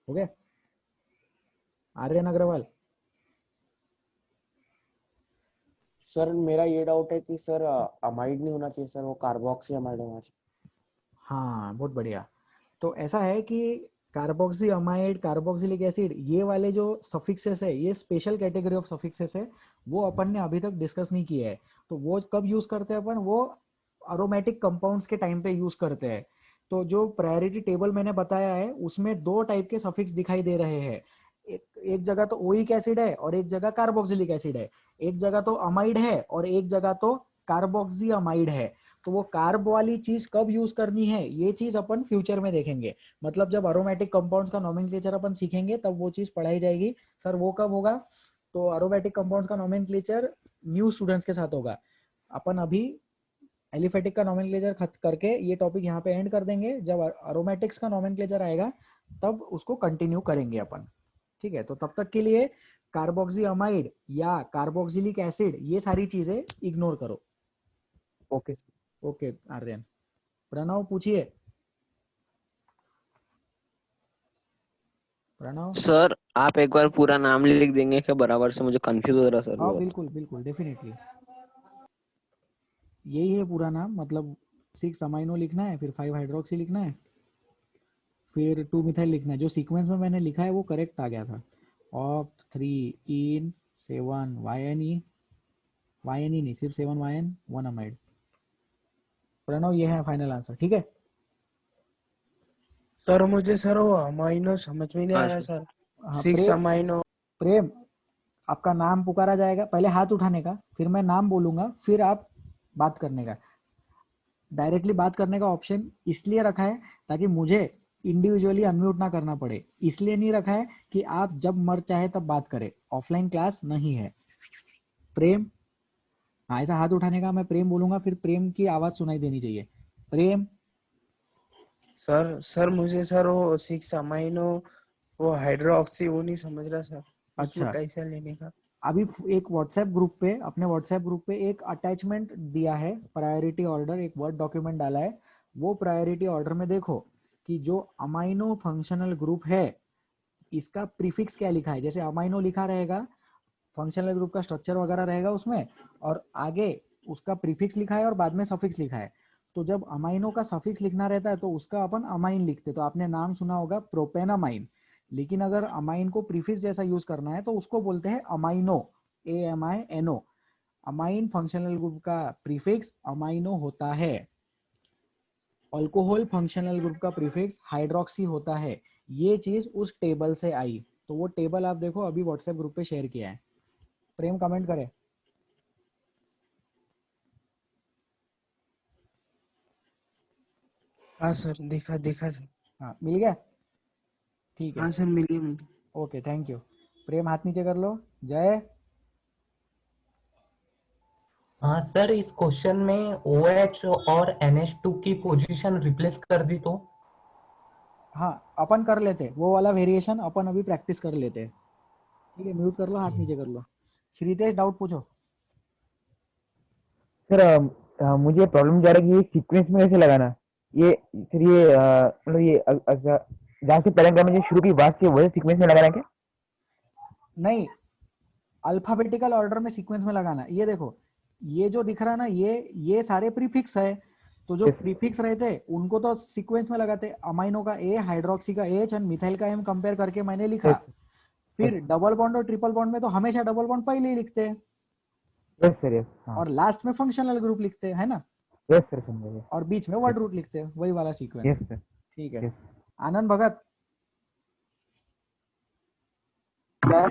हो गया? आर्यन अग्रवाल। सर मेरा ये डाउट है कि सर अमाइड नहीं होना चाहिए सर, वो कार्बोक्सी अमाइड होना चाहिए। हाँ बहुत बढ़िया। तो ऐसा है कि कार्बोक्सी अमाइड, कार्बोक्सिलिक एसिड, ये वाले जो सफिक्सेस है, ये स्पेशल कैटेगरी ऑफ सफिक्सेस है, वो अपन ने अभी तक डिस्कस नहीं किया है। तो वो कब यूज करते हैं अपन? वो अरोमेटिक कंपाउंड्स के टाइम पे यूज करते हैं। तो जो प्रायोरिटी टेबल मैंने बताया है, उसमें 2 टाइप के सफिक्स दिखाई दे रहे हैं। एक जगह तो ओइक एसिड है और एक जगह कार्बोक्सिलिक एसिड है। एक जगह तो अमाइड है और एक जगह तो कार्बोक्सी अमाइड है। तो वो कार्ब वाली चीज कब यूज करनी है, ये चीज अपन फ्यूचर में देखेंगे। मतलब जब अरोमेटिक कंपाउंड्स का नोमेनक्लेचर अपन सीखेंगे तब वो चीज पढ़ाई जाएगी। सर वो कब होगा? तो अरोमेटिक कंपाउंड्स का नोमेनक्लेचर न्यू स्टूडेंट्स के साथ होगा। अपन अभी एलिफेटिक का नोमेनक्लेचर खत्म करके ये टॉपिक यहाँ पे एंड कर देंगे। जब अरोमेटिक्स का नोमेनक्लेचर आएगा तब उसको कंटिन्यू करेंगे अपन। ठीक है, तो तब तक के लिए कार्बोक्सी अमाइड या कार्बोक्सिलिक एसिड, ये सारी चीजें इग्नोर करो। Okay sir. Okay Aryan. Pranav पूछिए। प्रणव। सर आप एक बार पूरा नाम लिख देंगे क्या बराबर से? मुझे कंफ्यूज हो रहा सर हाँ बहुत। बिल्कुल बिल्कुल, डेफिनेटली। यही है पूरा नाम, मतलब 6 अमाइनो लिखना है, फिर 5 हाइड्रोक्सी लिखना है, फिर 2 मिथाइल लिखना है। जो सीक्वेंस में मैंने लिखा है वो करेक्ट आ गया था। ऑक्ट 3 इन 7 वाई एन ई नहीं, सिर्फ 7 वाई एन 1 अमाइड। प्रणव ये है फाइनल आंसर, ठीक है? सर मुझे सर वो अमाइनो समझ में नहीं आ हाँ रहा सर। सर। हाँ 6 प्रेम, अमाइनो। प्रेम आपका नाम पुकारा जाएगा, पहले हाथ उठाने का, फिर मैं नाम बोलूंगा, फिर आप बात करने का। डायरेक्टली बात करने का ऑप्शन इसलिए रखा है ताकि मुझे इंडिविजुअली अनम्यूट ना करना पड़े। इसलिए नहीं रखा है कि आप जब मर चाहे तब बात करें, ऑफलाइन क्लास नहीं है। प्रेम, हाँ ऐसा हाथ उठाने का, मैं प्रेम बोलूंगा, फिर प्रेम की आवाज सुनाई देनी चाहिए। प्रेम। सर मुझे सर वो 6 अमाइनो वो हाइड्रोक्सी वो नहीं समझ रहा सर, उसमें अच्छा, कैसे लेने का? अभी एक व्हाट्सएप ग्रुप पे, अपने व्हाट्सएप ग्रुप पे एक अटैचमेंट दिया है, प्रायोरिटी ऑर्डर, एक वर्ड डॉक्यूमेंट डाला है। वो प्रायोरिटी ऑर्डर में देखो कि जो अमाइनो फंक्शनल ग्रुप है, इसका प्रीफिक्स क्या लिखा है। जैसे अमाइनो लिखा रहेगा, फंक्शनल ग्रुप का स्ट्रक्चर वगैरह रहेगा उसमें, और आगे उसका प्रीफिक्स लिखा है और बाद में सफिक्स लिखा है। तो जब अमाइनो का सफिक्स लिखना रहता है तो उसका अपन अमाइन लिखते, तो आपने नाम सुना होगा प्रोपेनामाइन। लेकिन अगर अमाइन को प्रीफिक्स जैसा यूज करना है तो उसको बोलते हैं amino, AMINO। Amine functional group का प्रीफिक्स अमाइनो होता है। अल्कोहल फंक्शनल ग्रुप का प्रीफिक्स हाइड्रोक्सी होता है। ये चीज उस टेबल से आई, तो वो टेबल आप देखो, अभी व्हाट्सएप ग्रुप पे शेयर किया है। प्रेम कमेंट करे। हाँ सर, देखा सर। हाँ मिल गया, ठीक है। हाँ सर, मिलिए। Okay thank you. प्रेम हाथ नीचे कर लो। जय। हाँ सर, इस क्वेश्चन में OH और NH2 की पोजीशन रिप्लेस कर दी तो? हाँ अपन कर लेते, वो वाला वेरिएशन अपन अभी प्रैक्टिस कर लेते। ठीक है, म्यूट कर लो, हाथ नीचे कर लो। श्रीतेश डाउट पूछो। सर मुझे प्रॉब्लम जा रहा है कि ये सीक्वेंस में कैसे लगाना। ये सर ये मतलब ये जहाँ से पैराग्राम में जो शुरू की बात थी वही सीक्वेंस में लगाना है क्या? नहीं, अल्फाबेटिकल ऑर्डर में सीक्वेंस में लगाना। ये देखो, ये जो दिख रहा है ना, ये सारे प्रीफिक्स है। तो जो Yes. प्रीफिक्स रहते उनको तो सीक्वेंस में लगाते, अमाइनो का ए, हाइड्रोक्सी का एच एंड मिथाइल का एम कंपेयर करके मैंने लिखा। Yes. फिर डबल बॉन्ड और ट्रिपल बॉन्ड में तो हमेशा डबल बॉन्ड पहले ही लिखते हैं यस सर, यस, हाँ, और लास्ट में फंक्शनल ग्रुप लिखते हैं, है ना, यस सर, समझ गए, और बीच में वर्ड रूट लिखते हैं, वही वाला सीक्वेंस। यस सर, ठीक है, यस। आनंद भगत। सर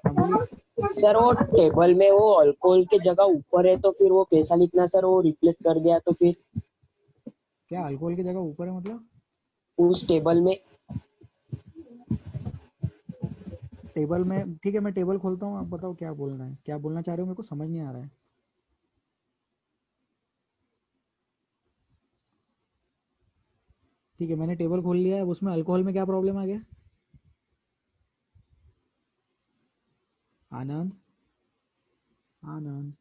हाँ बोलिए। सर वो टेबल में वो अल्कोहल के जगह ऊपर है तो फिर वो कैसा लिखना सर, वो रिप्लेस कर दिया तो फिर क्या अल्कोहल की जगह ऊपर है मतलब? उस टेबल में। टेबल में, ठीक है मैं टेबल खोलता हूँ, आप बताओ क्या बोलना है, क्या बोलना चाह रहे हो, मेरे को समझ नहीं आ रहा है। ठीक है मैंने टेबल खोल लिया है, उसमें अल्कोहल में क्या प्रॉब्लम आ गया? आनंद, आनंद,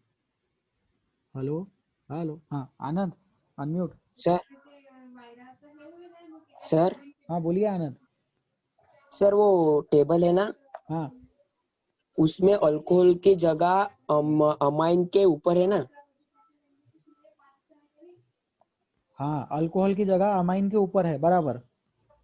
हेलो, हेलो, हाँ आनंद, अनम्यूट। सर सर हाँ बोलिए आनंद। सर वो टेबल है ना, हाँ उसमें अल्कोहल की जगह अमाइन के ऊपर है ना। हाँ, अल्कोहल की जगह अमाइन के ऊपर है, बराबर।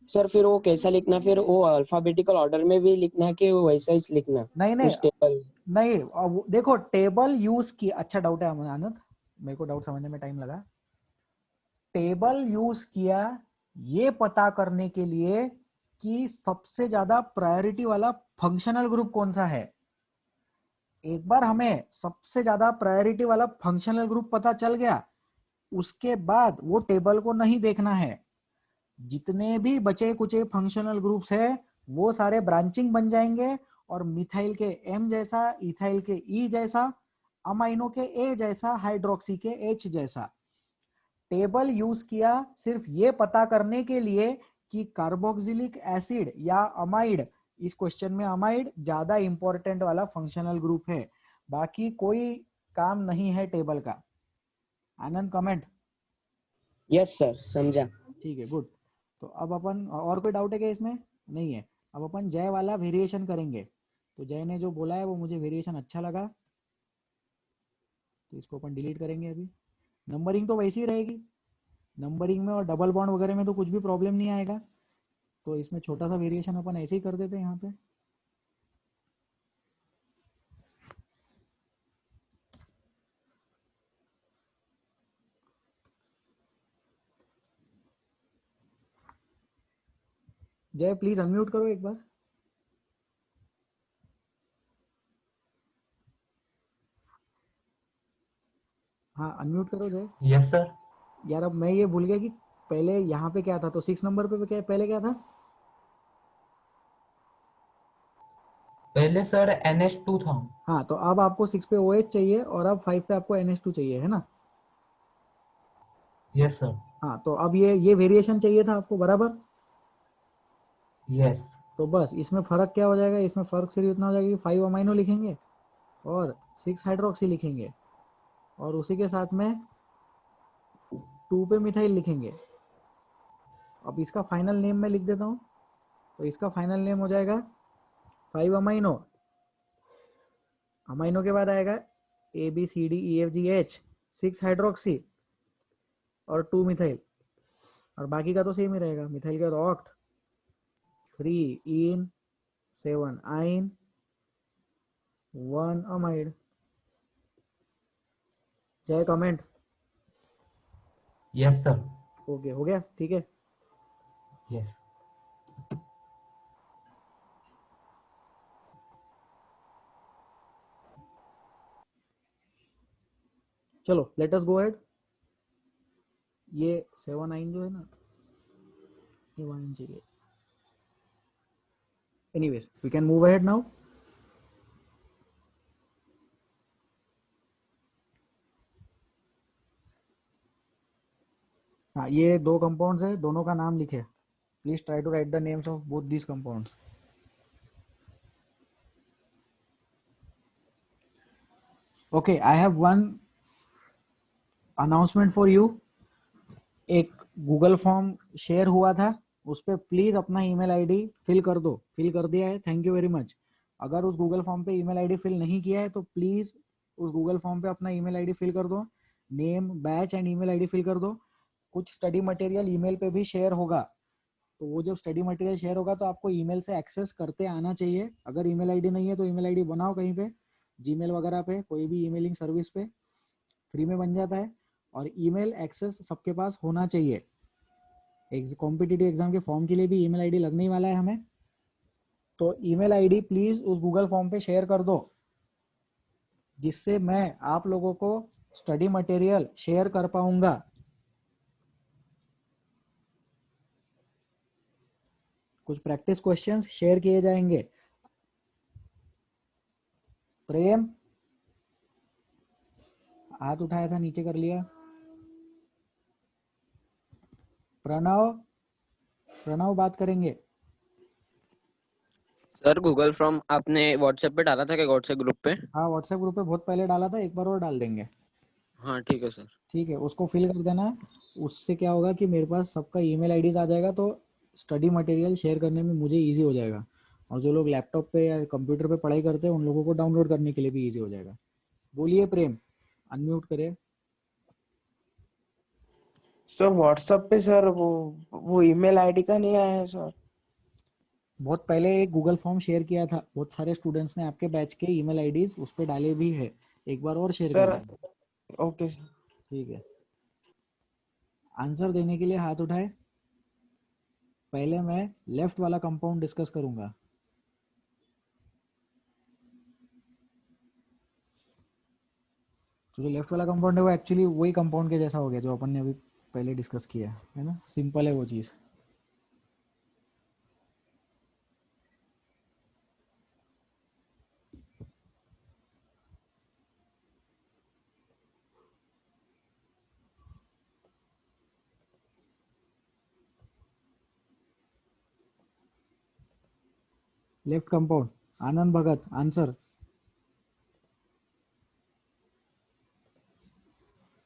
सर फिर वो कैसा लिखना, फिर वो अल्फाबेटिकल ऑर्डर में भी लिखना है कि वो वैसा ही लिखना नहीं नहीं उस टेबल। नहीं, अब देखो टेबल यूज की, अच्छा डाउट है आनंद, मेरे को डाउट समझने में टाइम लगा। टेबल यूज किया ये पता करने के लिए कि सबसे ज्यादा प्रायोरिटी वाला फंक्शनल ग्रुप कौन सा है। एक बार हमें सबसे ज्यादा प्रायोरिटी वाला फंक्शनल ग्रुप पता चल गया, उसके बाद वो टेबल को नहीं देखना है, जितने भी बचे कुचे फंक्शनल ग्रुप्स है वो सारे ब्रांचिंग बन जाएंगे और मिथाइल के एम जैसा, इथाइल के ई जैसा, अमाइनो के ए जैसा, हाइड्रोक्सी के एच जैसा। टेबल यूज किया सिर्फ ये पता करने के लिए कि कार्बोक्सिलिक एसिड या अमाइड, इस क्वेश्चन में अमाइड ज्यादा इंपॉर्टेंट वाला फंक्शनल ग्रुप है, बाकी कोई काम नहीं है टेबल का। आनंद कमेंट। यस सर, समझा। ठीक है, गुड। तो अब अपन, और कोई डाउट है क्या इसमें? नहीं है। अब अपन जय वाला वेरिएशन करेंगे। तो जय ने जो बोला है वो मुझे वेरिएशन अच्छा लगा, तो इसको अपन डिलीट करेंगे अभी। नंबरिंग तो वैसी ही रहेगी, नंबरिंग में और डबल बॉन्ड वगैरह में तो कुछ भी प्रॉब्लम नहीं आएगा, तो इसमें छोटा सा वेरिएशन अपन ऐसे ही कर देते हैं यहाँ पे। जय प्लीज अनम्यूट करो एक बार। हाँ अनम्यूट करो जय। Yes sir. यार अब मैं ये भूल गया कि पहले यहाँ पे क्या था, तो 6 नंबर पे क्या, पहले क्या था? पहले सर NH2 था। हाँ तो अब आपको 6 पे OH चाहिए और अब 5 पे आपको NH2 चाहिए, है ना? Yes sir. हाँ तो अब ये वेरिएशन चाहिए था आपको, बराबर। यस। तो बस इसमें फर्क क्या हो जाएगा, इसमें फर्क सिर्फ इतना हो जाएगा कि 5 अमाइनो लिखेंगे और 6 हाइड्रोक्सी लिखेंगे और उसी के साथ में 2 पे मिथाइल लिखेंगे। अब इसका फाइनल नेम मैं लिख देता हूँ, तो इसका फाइनल नेम हो जाएगा 5 अमाइनो, अमाइनो के बाद आएगा ABCDEFGH, 6 हाइड्रोक्सी और 2 मिथाइल, और बाकी का तो सेम ही रहेगा, मिथाइल का तो ऑक्ट, 3 इन, 7 आइन, 1 अमाइड। जय कमेंट। Yes sir. ओके हो गया, ठीक है। यस। चलो लेट अस गो अहेड। ये 7 9 जो है ना, ये 1 चाहिए। Anyways we can move ahead now. हाँ ये 2 कंपाउंड्स है, दोनों का नाम लिखे। Please try to write the names of both these compounds. Okay I have one announcement for you. एक गूगल फॉर्म शेयर हुआ था, उस पर प्लीज अपना ईमेल आईडी फिल कर दो। फिल कर दिया है, थैंक यू वेरी मच। अगर उस गूगल फॉर्म पे ईमेल आईडी फिल नहीं किया है तो प्लीज उस गूगल फॉर्म पे अपना ईमेल आईडी फिल कर दो। Name, batch and email ID fill कर दो। कुछ स्टडी मटेरियल ईमेल पे भी शेयर होगा, तो वो जब स्टडी मटेरियल शेयर होगा तो आपको ईमेल से एक्सेस करते आना चाहिए। अगर ईमेल आईडी नहीं है तो ईमेल आईडी बनाओ कहीं पे, जीमेल वगैरह पे, कोई भी ईमेलिंग सर्विस पे, फ्री में बन जाता है। और ईमेल एक्सेस सबके पास होना चाहिए। कॉम्पिटिटिव एग्जाम के फॉर्म के लिए भी ईमेल आईडी लगने ही वाला है हमें, तो ईमेल आईडी प्लीज उस गूगल फॉर्म पे शेयर कर दो, जिससे मैं आप लोगों को स्टडी मटेरियल शेयर कर पाऊंगा। कुछ प्रैक्टिस क्वेश्चंस शेयर किए जाएंगे। प्रेम, हाथ उठाया था, नीचे कर लिया। प्रणव, प्रणव बात करेंगे। सर गूगल फॉर्म आपने व्हाट्सएप पे डाला था क्या, व्हाट्सएप ग्रुप पे? हाँ, व्हाट्सएप ग्रुप पे बहुत पहले डाला था, एक बार और डाल देंगे। हाँ ठीक है सर। ठीक है, उसको फिल कर देना। उससे क्या होगा कि मेरे पास सबका ईमेल आईडीज आ जाएगा, तो स्टडी मटेरियल शेयर करने में मुझे इजी हो जाएगा। और जो लोग लैपटॉप पे या कंप्यूटर पे पढ़ाई करते हैं उन लोगों को डाउनलोड करने के लिए भी इजी हो जाएगा। बोलिए प्रेम, अनम्यूट करे। सर व्हाट्सएप पे सर वो ईमेल आईडी का नहीं आया है सर। बहुत पहले एक गूगल फॉर्म शेयर किया था, बहुत सारे स्टूडेंट्स ने आपके बैच के ईमेल आईडीज उस पर डाले भी है, एक बार और शेयर कर सर देना। Okay sir. ठीक है, आंसर देने के लिए हाथ उठाए। पहले मैं लेफ्ट वाला कंपाउंड डिस्कस करूंगा। तो जो लेफ्ट वाला कंपाउंड है वो एक्चुअली वही कंपाउंड के जैसा हो गया जो अपन ने अभी पहले डिस्कस किया है ना, सिंपल है वो चीज़। लेफ्ट कंपाउंड, आनंद भगत, answer.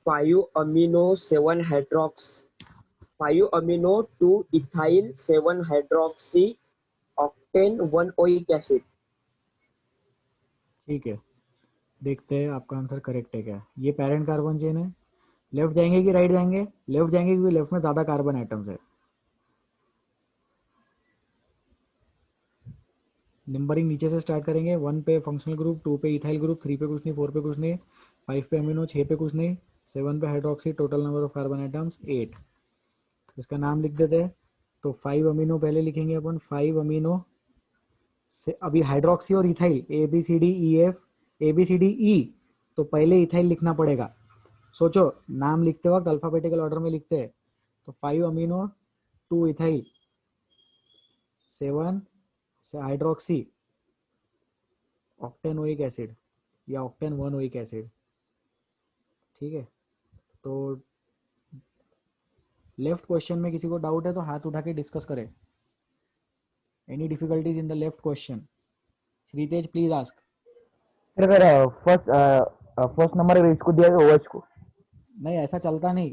5 amino 7 hydrox 5 amino 2 ethyl 7 hydroxy octane 1 oic acid। ठीक है, देखते हैं आपका आंसर करेक्ट है क्या। ये पेरेंट कार्बन चेन है। लेफ्ट जाएंगे कि राइट जाएंगे? लेफ्ट जाएंगे क्योंकि लेफ्ट में ज़्यादा कार्बन आइटम्स है। नंबरिंग नीचे से स्टार्ट करेंगे। 1 पे फंक्शनल ग्रुप, 2 पे इथाइल ग्रुप, 3 पे कुछ नहीं, 4 पे कुछ नहीं, 5 पे अमीनो, 6 पे कुछ नहीं, 7 पे hydroxy, total number of carbon atoms 8। इसका नाम लिख देते हैं। तो 5 अमीनो पहले लिखेंगे अपन, 5 अमीनो से अभी हाइड्रोक्सी और ethyl A B C D E F, A B C D E, तो पहले इथाइल लिखना पड़ेगा। सोचो, नाम लिखते वक्त अल्फाबेटिकल ऑर्डर में लिखते हैं। तो 5 अमीनो, 2 इथाइल, 7 से हाइड्रोक्सी, ऑक्टेनोइक एसिड या ऑक्टेन 1 ओइक एसिड। ठीक है, तो लेफ्ट क्वेश्चन में किसी को डाउट है तो हाथ उठा के डिस्कस करें। Any difficulties in the left question? Shritej please ask. Sir अगर फर्स्ट नंबर अगर इसको दिया गया OH को, नहीं, ऐसा चलता नहीं।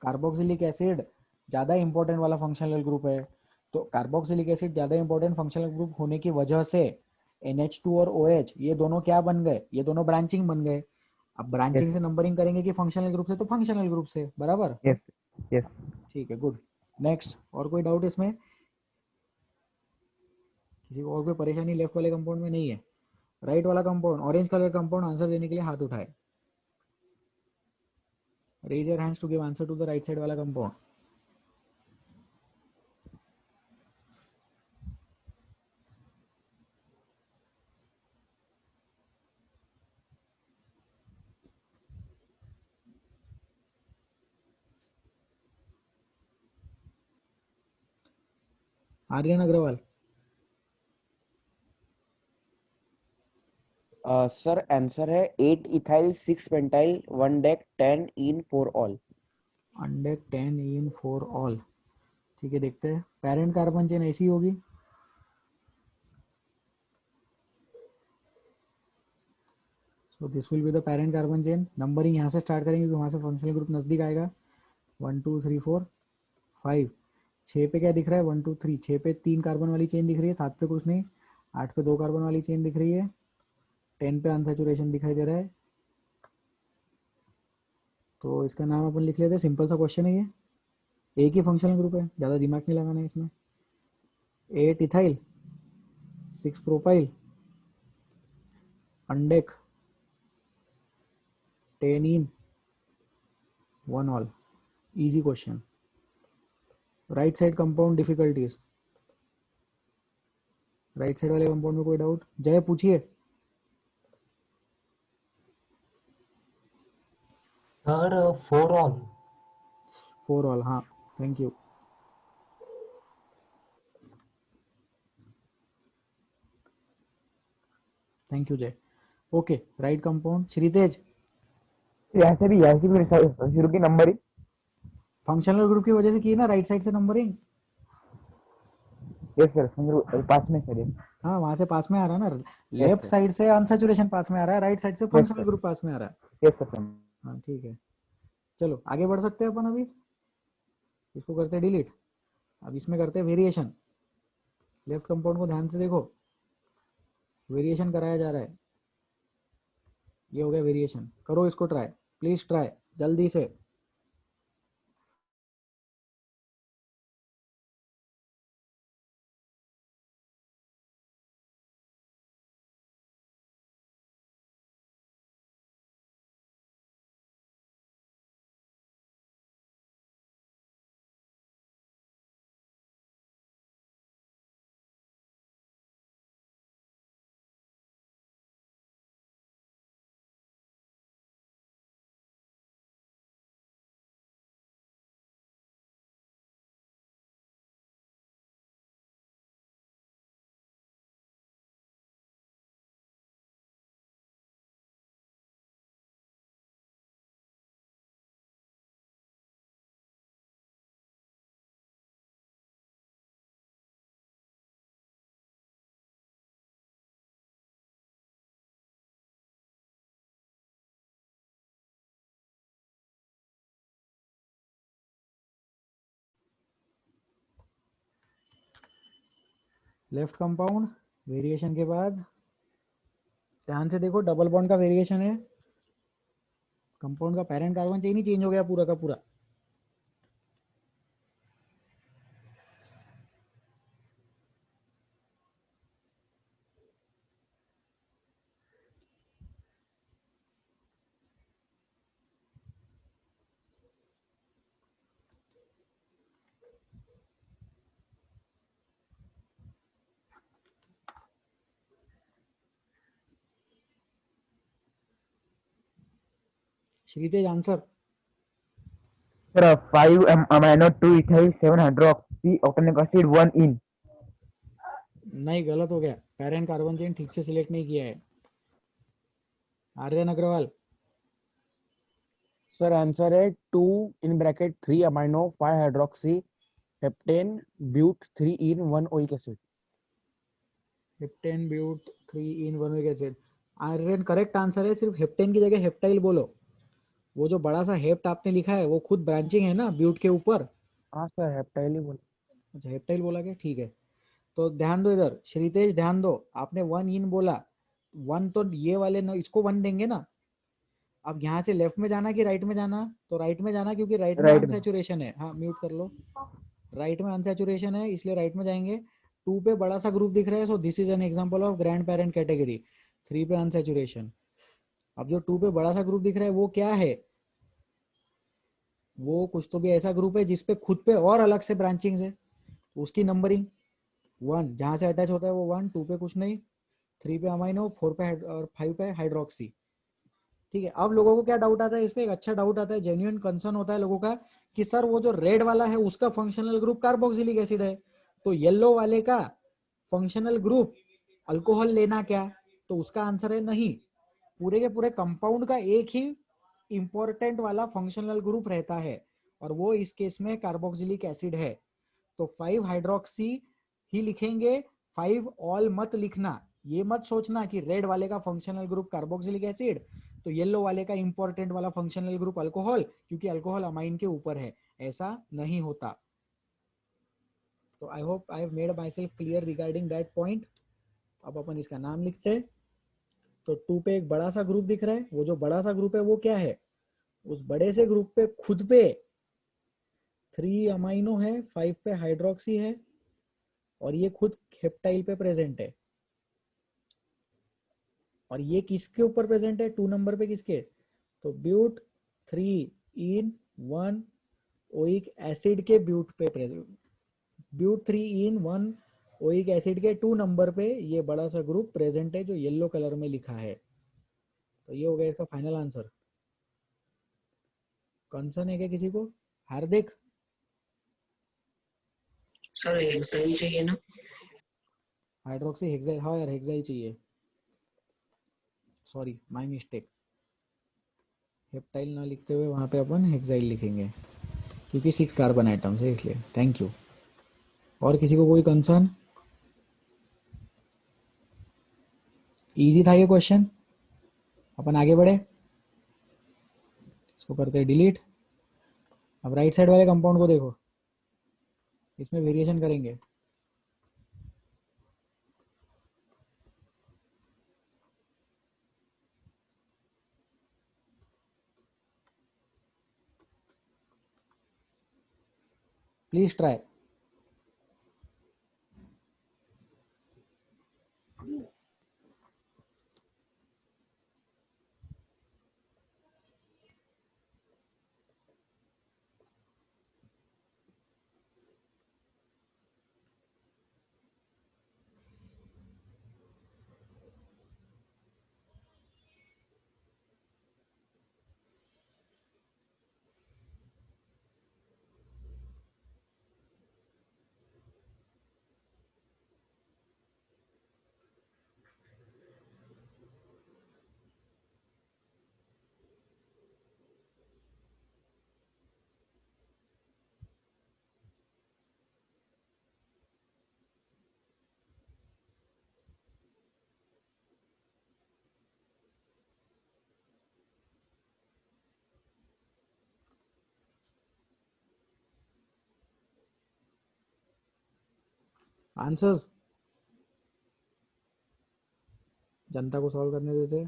कार्बोक्सिलिक एसिड ज़्यादा इंपॉर्टेंट वाला फंक्शनल ग्रुप है, तो कार्बोक्सिलिक एसिड ज़्यादा इंपॉर्टेंट फंक्शनल ग्रुप होने की वजह से NH2 और OH ये दोनों क्या बन गए? ये दोनों ब्रांचिंग बन गए। अब ब्रांचिंग से नंबरिंग करेंगे कि फंक्शनल ग्रुप से, तो फंक्शनल ग्रुप से, बराबर। Yes yes. ठीक है, गुड। नेक्स्ट, और कोई डाउट इसमें? किसी को और कोई परेशानी लेफ्ट वाले कंपाउंड में नहीं है? राइट वाला compound, orange colour compound, answer देने के लिए हाथ उठाए। Raise your hands to give answer to the right side वाला compound. Aryan Agarwal. Sir answer है 8 ethyl 6 pentyl 1 dec 10 ene 4 ol. Undec 10 ene 4 ol. ठीक है, देखते हैं। पेरेंट कार्बन चेन ऐसी होगी। So this will be the parent carbon chain. Numbering यहाँ से स्टार्ट करेंगे क्योंकि वहाँ से फंक्शनल ग्रुप नजदीक आएगा। 1 2 3 4 5। 6 पे क्या दिख रहा है? 1 2 3। 6 पे 3 कार्बन वाली चेन दिख रही है, 7 पे कुछ नहीं, 8 पे 2 कार्बन वाली चेन दिख रही है, 10 पे अनसैचुरेशन दिखाई दे रहा है। तो इसका नाम अपन लिख लेते हैं, सिंपल सा क्वेश्चन है ये, एक ही फंक्शनल ग्रुप है, ज़्यादा दिमाग नहीं लगाना है इसमें। 8 ethyl, 6 propyl, undec, 10 ene, 1 ol. Easy question. Right side compound difficulties, right side वाले कंपाउंड में कोई डाउट? जय पूछिए। Sir 4 ol. 4 ऑल, हाँ, thank you. Thank you Jay. Okay, right compound. Shritej, यहाँ से भी शुरू की नंबरिंग। फंक्शनल ग्रुप की वजह से की ना राइट साइड से नंबरिंग। यस सर, पास में सर। हाँ, वहां से पास में आ रहा है ना, यस लेफ्ट सर, साइड से अनसैचुरेशन पास में आ रहा है, राइट साइड से यस फंक्शनल सर, ग्रुप पास में आ रहा है। Yes sir. हाँ ठीक है, चलो आगे बढ़ सकते हैं अपन। अभी इसको करते हैं डिलीट। अब इसमें करते हैं वेरिएशन। लेफ्ट कंपाउंड को ध्यान से देखो, वेरिएशन कराया जा रहा है। ये हो गया वेरिएशन, करो इसको ट्राई, प्लीज ट्राई जल्दी से। लेफ्ट कंपाउंड वेरिएशन के बाद ध्यान से देखो, डबल बॉन्ड का वेरिएशन है। कंपाउंड का पेरेंट कार्बन चेन ही चेंज हो गया पूरा का पूरा। Shritej answer. Sir 5 amino 2 ethyl 7 hydroxy octanoic acid 1 ene. नहीं, गलत हो गया, पेरेंट कार्बन चेन ठीक से सिलेक्ट नहीं किया है। आर्यन अग्रवाल। सर आंसर है 2 in bracket 3 amino 5 hydroxy heptane but 3 en 1 oic acid. Heptane but 3 en 1 acid. Aryan correct answer है, सिर्फ हेप्टेन की जगह हेप्टाइल बोलो। वो जो बड़ा सा हेप्ट आपने लिखा है वो खुद ब्रांचिंग है ना ब्यूट के ऊपर। हाँ सर, हेप्टाइल ही बोल। अच्छा, हेप्टाइल बोला क्या, ठीक है। तो ध्यान दो इधर, श्रीतेज ध्यान दो, आपने 1 इन बोला, 1 तो ये वाले न, इसको 1 देंगे ना। अब यहाँ से लेफ्ट में जाना कि राइट में जाना, तो राइट में जाना क्योंकि राइट में राइट में। अनसैचुरेशन है। हाँ म्यूट कर लो, राइट में अनसैचुरेशन है इसलिए राइट में जाएंगे। 2 पे बड़ा सा ग्रुप दिख रहा है, so this is an example of grand parent category. 3 पे अनसैचुरेशन। अब जो 2 पे बड़ा सा ग्रुप दिख रहा है वो क्या है, वो कुछ तो भी ऐसा ग्रुप है जिसपे खुद पे और अलग से ब्रांचिंग्स है, उसकी नंबरिंग 1 जहां से अटैच होता है वो 1, 2 पे कुछ नहीं, 3 पे अमाइनो, 4 पे और 5 पे हाइड्रोक्सी। ठीक है, अब लोगों को क्या डाउट आता है इस पे, एक अच्छा डाउट आता है, जेन्युइन कंसर्न होता है लोगों का कि सर वो जो रेड वाला है उसका फंक्शनल ग्रुप कार्बोक्सिलिक एसिड है, तो येलो वाले का फंक्शनल ग्रुप अल्कोहल लेना क्या? तो उसका आंसर है नहीं, पूरे के पूरे कंपाउंड का एक ही इंपॉर्टेंट वाला फंक्शनल ग्रुप रहता है और वो इस केस में कार्बोक्सिलिक एसिड है। तो 5 हाइड्रोक्सी ही लिखेंगे, 5 ऑल मत लिखना। ये मत सोचना कि रेड वाले का फंक्शनल ग्रुप कार्बोक्सिलिक एसिड तो येलो वाले का इंपॉर्टेंट वाला फंक्शनल ग्रुप अल्कोहल, क्योंकि अल्कोहल अमाइन के ऊपर है, ऐसा नहीं होता। तो I hope I have made my self clear regarding that point. अब अपन इसका नाम लिखते हैं। तो 2 पे एक बड़ा सा ग्रुप दिख रहा है, वो जो बड़ा सा ग्रुप है वो क्या है, उस बड़े से ग्रुप पे खुद पे 3 अमाइनो है, 5 पे हाइड्रोक्सी है, और ये खुद हेप्टाइल पे प्रेजेंट है। और ये किसके ऊपर प्रेजेंट है? 2 नंबर पे किसके? तो ब्यूट 3 इन 1 ओइक एसिड के ब्यूट पे present, but 3 en 1 oic acid के 2 नंबर पे ये बड़ा सा ग्रुप प्रेजेंट है जो येलो कलर में लिखा है। तो ये हो गया इसका फाइनल आंसर। कंसर्न है क्या किसी को? हार्दिक? सर हेक्साइल चाहिए ना? हाइड्रोक्सी हेक्साइल, हाँ यार हेक्साइल चाहिए, सॉरी माय मिस्टेक। हेप्टाइल ना लिखते हुए वहाँ पे अपन हेक्साइल लिखेंगे क्योंकि 6 कार्बन आइटम्स है इसलिए। Thank you. और किसी को कोई कंसर्न? इजी था ये क्वेश्चन, अपन आगे बढ़े। इसको करते हैं डिलीट। अब राइट साइड वाले कंपाउंड को देखो, इसमें वेरिएशन करेंगे। Please try. आंसर्स जनता को सॉल्व करने देते।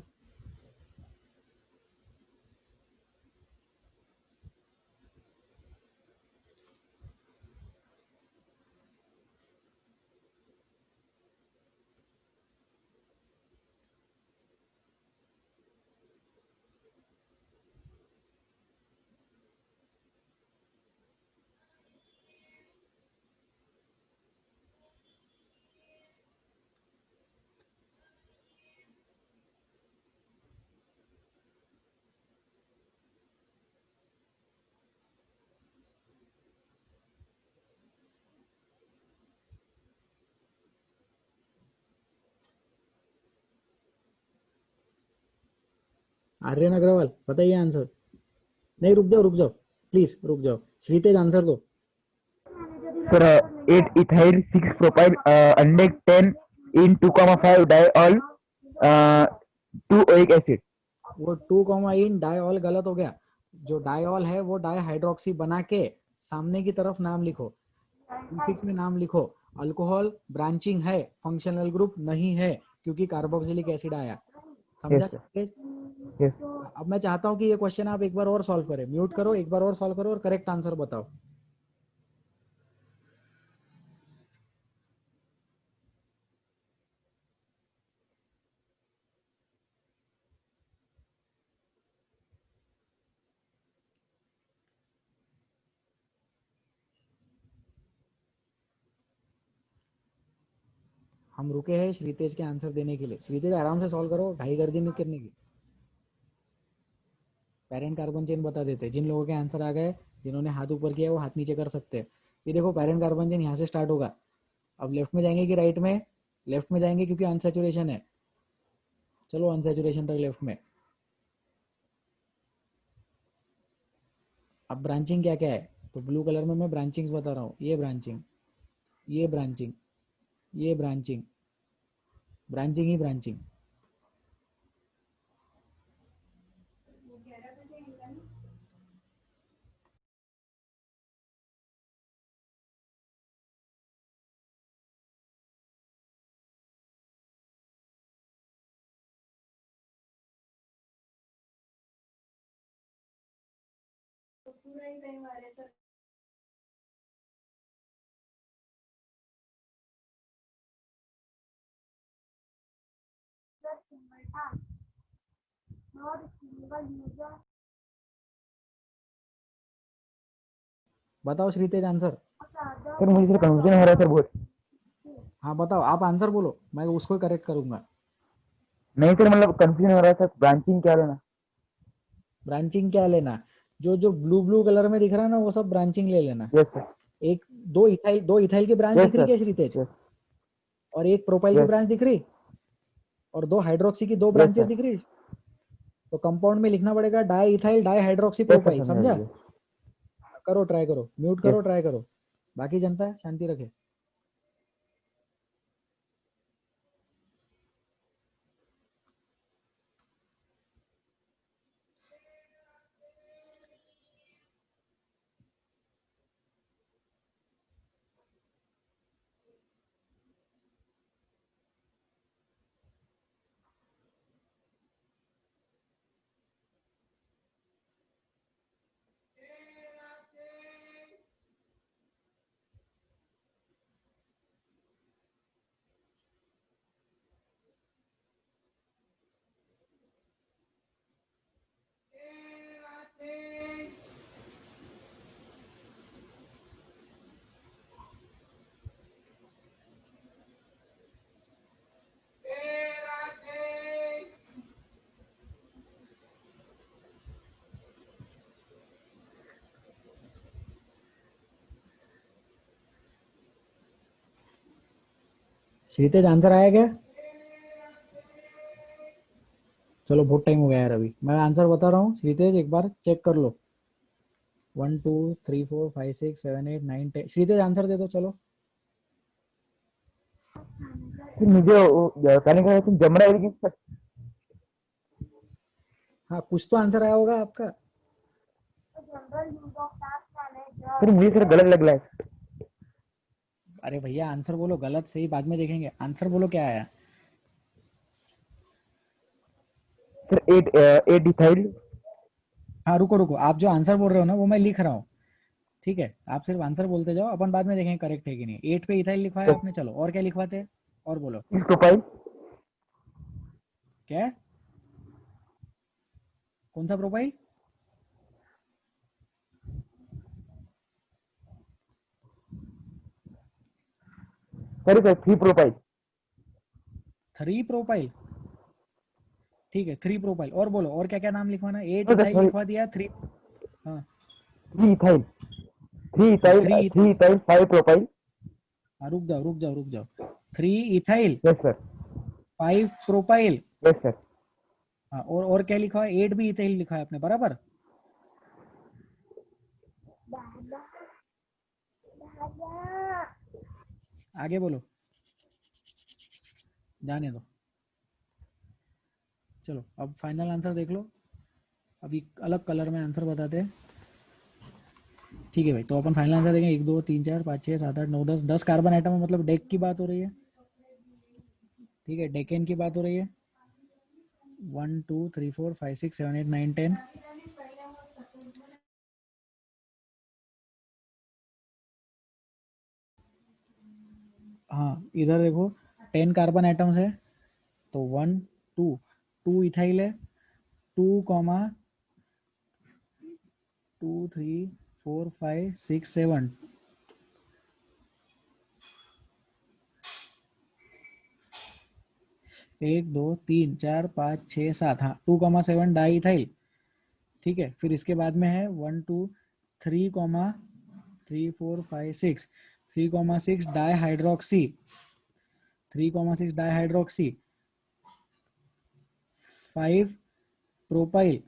आर्यन अग्रवाल बताइए आंसर। नहीं रुक जाओ प्लीज रुक जाओ। श्रीतेज आंसर दो। सर 8 इथाइल 6 प्रोपाइल अनडेक 10 इन 2,5 डाइऑल 2 ओइक एसिड। वो 2 कॉमा इन डाइऑल गलत हो गया। जो डाइऑल है वो डाई हाइड्रोक्सी बना के सामने की तरफ नाम लिखो, प्रीफिक्स में नाम लिखो। अल्कोहल ब्रांचिंग है, फंक्शनल ग्रुप नहीं है क्योंकि कार्बोक्सिलिक एसिड आया। समझा? Yes sir, yes. अब मैं चाहता हूँ कि ये क्वेश्चन आप एक बार और सॉल्व करें। म्यूट करो, एक बार और सॉल्व करो और करेक्ट आंसर बताओ। हम रुके हैं श्रीतेज के आंसर देने के लिए। श्रीतेज आराम से सॉल्व करो, ढाई गर्दी नहीं करने की। पेरेंट कार्बन चेन बता देते हैं। जिन लोगों के आंसर आ गए, जिन्होंने हाथ ऊपर किया वो हाथ नीचे कर सकते हैं। ये देखो पेरेंट कार्बन चेन यहाँ से स्टार्ट होगा। अब लेफ्ट में जाएंगे कि राइट में? लेफ्ट में जाएंगे क्योंकि अनसेचुरेशन है। चलो अनसेचुरेशन तक लेफ्ट में। अब ब्रांचिंग क्या क्या है? तो ब्लू कलर में मैं ब्रांचिंग्स बता रहा हूँ। ये ब्रांचिंग, ये ब्रांचिंग, ये ब्रांचिंग, ब्रांचिंग ही ब्रांचिंग। बताओ श्रीतेज आंसर। सर मुझे सर कंफ्यूजन हो रहा है सर बहुत। हाँ बताओ, आप आंसर बोलो, मैं उसको करेक्ट करूंगा। नहीं सर मतलब कंफ्यूजन हो रहा है सर, ब्रांचिंग क्या लेना? ब्रांचिंग क्या लेना? जो जो ब्लू ब्लू कलर में दिख रहा है ना, वो सब ब्रांचिंग ले लेना। Yes sir. एक दो इथाइल की ब्रांच यस दिख रही सर। क्या श्रीतेज? यस और एक प्रोपाइल की यस ब्रांच दिख रही, और दो हाइड्रोक्सी की दो यस ब्रांचेस सर। दिख रही। तो कंपाउंड में लिखना पड़ेगा di ethyl di hydroxy yes sir propyl, समझा समझा? गया। करो, ट्राई करो, म्यूट यस करो, ट्राई करो। बाकी जनता शांति रखे। श्रीतेज आंसर आया क्या? चलो बहुत टाइम हो गया यार, अभी मैं आंसर बता रहा हूँ। श्रीतेज एक बार चेक कर लो। 1 2 3 4 5 6 7 8 9 10। श्रीतेज आंसर दे दो चलो। सर मुझे कहने का तुम जमना है कि सर? हाँ कुछ तो आंसर आया होगा आपका। सर मुझे सर गलत लग रहा है। अरे भैया आंसर बोलो, गलत सही बाद में देखेंगे, आंसर बोलो क्या आया। Sir 8 ethyl. हाँ रुको रुको, आप जो आंसर बोल रहे हो ना वो मैं लिख रहा हूँ, ठीक है? आप सिर्फ आंसर बोलते जाओ, अपन बाद में देखेंगे करेक्ट है कि नहीं। 8 पे इथाइल लिखवाया आपने, चलो और क्या लिखवाते हैं, और बोलो। 6 प्रोपाइल। क्या? कौन सा profile? Sorry sir 3 propyl. 3 profile, ठीक है 3 प्रोफाइल। और बोलो, और क्या क्या नाम लिखवाना? 8 सर इथाइल सॉरी लिखवा दिया, 3। हाँ 3 इथाइल। 3 हाँ इथाइल 3 3 इथाइल। Ethyl 5 propyl. हाँ रुक जाओ रुक जाओ रुक जाओ। 3 ethyl yes sir. 5 propyl. Yes sir. हाँ और क्या लिखा है? 8 भी इथाइल लिखा है आपने, बराबर। आगे बोलो, जाने दो। चलो अब फाइनल आंसर देख लो। अभी अलग कलर में आंसर बताते हैं, ठीक है भाई? तो अपन फाइनल आंसर देंगे। 1 2 3 4 5 6 7 8 9 10 10 कार्बन आइटम है, मतलब डेक की बात हो रही है, ठीक है? डेकेन की बात हो रही है। 1 2 3 4 5 6 7 8 9 10। हाँ इधर देखो 10 कार्बन आइटम्स है, तो 1 2 2 इथाइल है, 2 कॉमा 2 3 4 5 6 7। 1 2 3 4 5 6 7, हाँ 2,7 डाई इथाइल, ठीक है? फिर इसके बाद में है 1 2 3 3 4 5 6 3,6 di hydroxy, 3,6 di hydroxy, 5 propyl,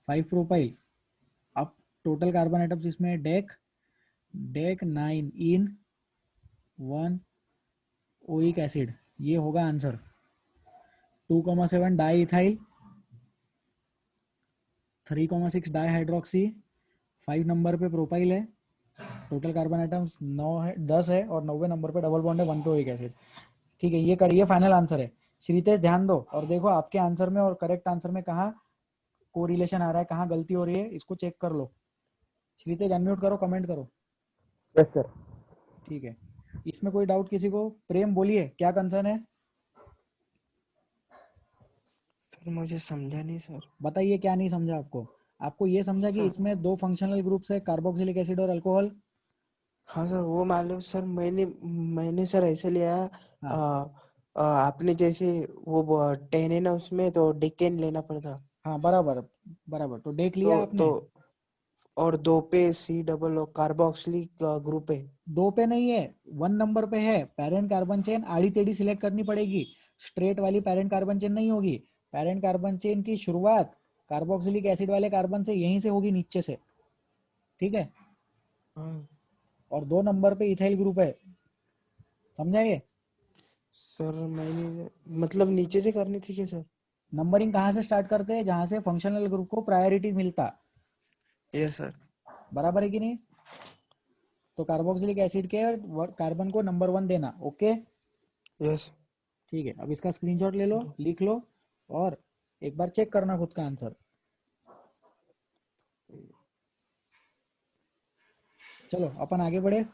5 propyl. अब टोटल कार्बन आइटम्स इसमें डेक डेक 9 इन 1 ओइक एसिड, ये होगा answer. 2,7 di ethyl, 3,6 di hydroxy, 5 number पे प्रोपाइल है। टोटल कार्बन आइटम्स 9 है, 10 है, और 9वें नंबर पे डबल बॉन्ड है 1 पे ओइक एसिड, ठीक है? ये करिए, फाइनल आंसर है। श्रीतेश ध्यान दो और देखो आपके आंसर में और करेक्ट आंसर में कहाँ कोरिलेशन आ रहा है, कहाँ गलती हो रही है, इसको चेक कर लो। श्रीतेज अनम्यूट करो, कमेंट करो। Yes sir. ठीक है, इसमें कोई डाउट किसी को? प्रेम बोलिए, क्या कंसर्न है? सर मुझे समझा नहीं सर। बताइए क्या नहीं समझा आपको? आपको ये समझा कि सर इसमें दो फंक्शनल ग्रुप्स है, कार्बोक्सिलिक एसिड और अल्कोहल। हाँ सर वो मालूम सर, मैंने सर ऐसे लिया। हाँ आपने जैसे वो 10 है ना उसमें, तो डेकेन लेना पड़ता। हाँ, बराबर बराबर। तो देख लिया तो आपने? और 2 पे सी डबल कार्बोक्सिलिक ग्रुप है। 2 पे नहीं है, 1 नंबर पे है। पेरेंट कार्बन चेन आड़ी टेढ़ी सिलेक्ट करनी पड़ेगी, स्ट्रेट वाली पेरेंट कार्बन चेन नहीं होगी। पेरेंट कार्बन चेन की शुरुआत कार्बोक्सिलिक एसिड वाले कार्बन से यहीं से होगी, नीचे से। ठीक है, हाँ और 2 नंबर पे इथाइल ग्रुप है, समझा ये? सर मैंने मतलब नीचे से करनी थी क्या सर? नंबरिंग कहाँ से स्टार्ट करते हैं? जहां से फंक्शनल ग्रुप को प्रायोरिटी मिलता। Yes sir. बराबर है कि नहीं? तो कार्बोक्सिलिक एसिड के कार्बन को नंबर 1 देना। Okay, yes. ठीक है। अब इसका स्क्रीनशॉट ले लो, लिख लो, और एक बार चेक करना खुद का आंसर। चलो अपन आगे बढ़े।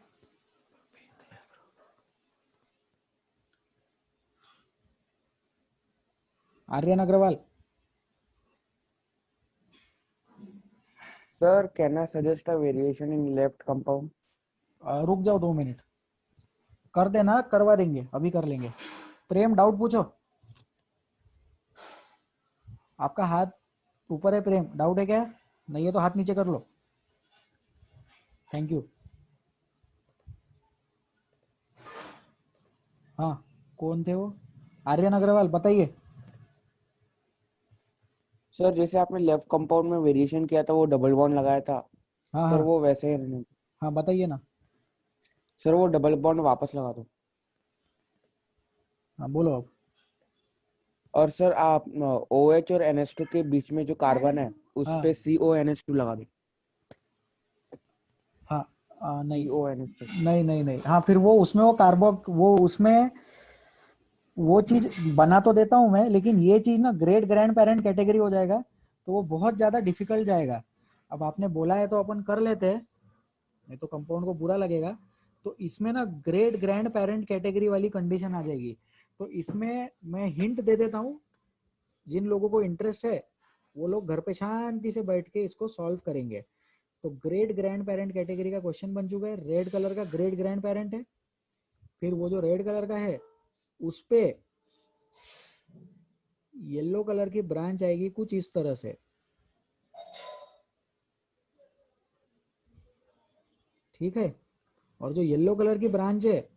Aryan Agarwal, Sir, can I suggest a variation in left compound? रुक जाओ 2 मिनट, कर देना, करवा देंगे, अभी कर लेंगे। प्रेम डाउट पूछो। आपका हाथ ऊपर है प्रेम, डाउट है क्या? नहीं है तो हाथ नीचे कर लो। Thank you. हाँ, कौन थे वो? आर्यन अग्रवाल, बताइए। सर जैसे आपने लेफ्ट कंपाउंड में वेरिएशन किया था, वो डबल बॉन्ड लगाया था। हाँ सर हाँ वो वैसे ही रहने। हाँ, बताइए ना। सर वो डबल बॉन्ड वापस लगा दो। हाँ बोलो अब। और सर आप OH और NH2 के बीच में जो कार्बन है, उस हाँ पे CONH2 लगा दो। हाँ, नहीं CONH2। नहीं नहीं नहीं, हाँ फिर वो उसमें वो कार्बोक वो उसमें वो चीज बना तो देता हूँ मैं, लेकिन ये चीज ना ग्रेट ग्रैंड पेरेंट कैटेगरी हो जाएगा, तो वो बहुत ज्यादा डिफिकल्ट जाएगा। अब आपने बोला है तो अपन कर लेते हैं, नहीं तो कंपाउंड को बुरा लगेगा। तो इसमें ना ग्रेट ग्रैंड पेरेंट कैटेगरी वाली कंडीशन आ जाएगी। तो इसमें मैं हिंट दे देता हूँ, जिन लोगों को इंटरेस्ट है वो लोग घर पे शांति से बैठ के इसको सॉल्व करेंगे। तो ग्रेट ग्रैंड पेरेंट कैटेगरी का क्वेश्चन बन चुका है। रेड कलर का ग्रेट ग्रैंड पेरेंट है, फिर वो जो रेड कलर का है उस पे येलो कलर की ब्रांच आएगी कुछ इस तरह से। ठीक है, और जो येलो कलर की ब्रांच है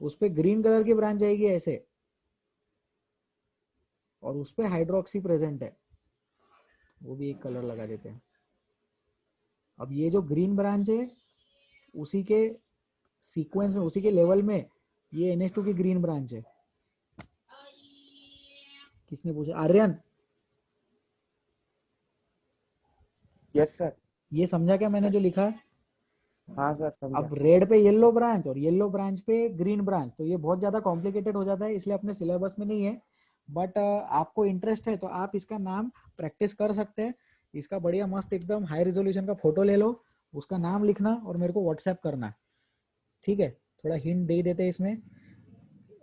उस पे ग्रीन कलर की ब्रांच आएगी ऐसे, और उस पे हाइड्रोक्सी प्रेजेंट है, वो भी एक कलर लगा देते हैं। अब ये जो ग्रीन ब्रांच है उसी के सीक्वेंस में, उसी के लेवल में ये NH2 की ग्रीन ब्रांच है। किसने पूछा? Aryan, yes sir. ये समझा क्या मैंने जो लिखा? हाँ सर समझा। अब रेड पे येलो ब्रांच और येलो ब्रांच पे ग्रीन ब्रांच, तो ये बहुत ज्यादा कॉम्प्लिकेटेड हो जाता है, इसलिए अपने सिलेबस में नहीं है। बट आपको इंटरेस्ट है तो आप इसका नाम प्रैक्टिस कर सकते हैं। इसका बढ़िया मस्त एकदम हाई रेजोल्यूशन का फोटो ले लो, उसका नाम लिखना और मेरे को व्हाट्सएप करना। ठीक है, थोड़ा हिंट दे देते हैं इसमें।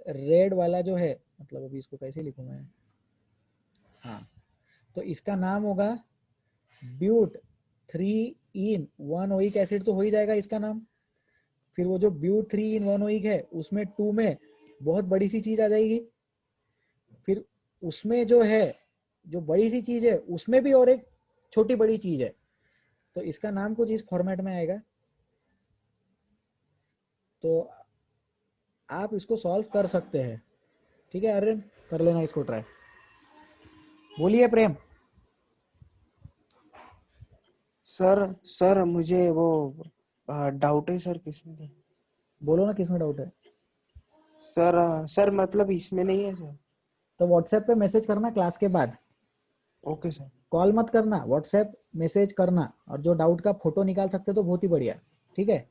रेड वाला जो है, मतलब अभी इसको कैसे लिखूं मैं? हाँ, तो इसका नाम होगा ब्यूट 3 in 1 ओइक एसिड, तो हो ही जाएगा इसका नाम। फिर वो जो ब्यूट 3 in 1 ओइक है उसमें 2 में बहुत बड़ी सी चीज आ जाएगी। फिर उसमें जो है, जो बड़ी सी चीज है उसमें भी और एक छोटी बड़ी चीज है, तो इसका नाम कुछ इस फॉर्मेट में आएगा। तो आप इसको सॉल्व कर सकते हैं। ठीक है आर्यन, कर लेना इसको ट्राई। बोलिए प्रेम। सर मुझे वो डाउट है सर, किसमें था? बोलो ना किसमें डाउट है। सर मतलब इसमें नहीं है सर। तो व्हाट्सएप पे मैसेज करना क्लास के बाद, ओके सर। कॉल मत करना, व्हाट्सएप मैसेज करना, और जो डाउट का फोटो निकाल सकते तो बहुत ही बढ़िया। ठीक है,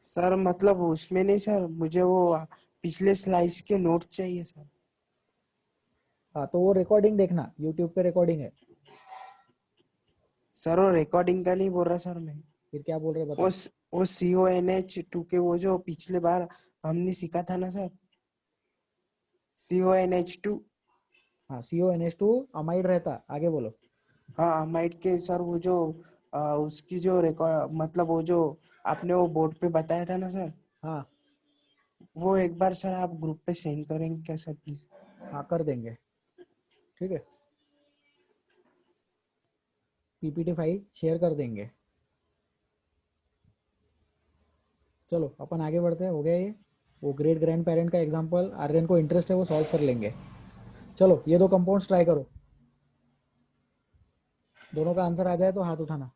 सर मतलब उसमें नहीं सर, मुझे वो पिछले स्लाइड्स के नोट चाहिए सर। हाँ तो वो रिकॉर्डिंग देखना, यूट्यूब पे रिकॉर्डिंग है। सर वो रिकॉर्डिंग का नहीं बोल रहा सर मैं। फिर क्या बोल रहे वो बताओ। वो CONH2 के वो जो पिछले बार हमने सीखा था ना सर, CONH2। हाँ CONH2 अमाइड रहता, आगे बोलो। हाँ अमाइड के सर वो जो उसकी जो रिकॉर्ड मतलब वो जो आपने वो बोर्ड पे बताया था ना सर, हाँ वो एक बार सर आप ग्रुप पे सेंड करेंगे क्या सर प्लीज? हाँ कर देंगे, ठीक है। PPT फाइल शेयर कर देंगे। चलो अपन आगे बढ़ते हैं, हो गया ये। वो ग्रेट ग्रैंड पेरेंट का एग्जांपल आर्यन को इंटरेस्ट है वो सॉल्व कर लेंगे। चलो ये दो कंपाउंड्स ट्राई करो, दोनों का आंसर आ जाए तो हाथ उठाना।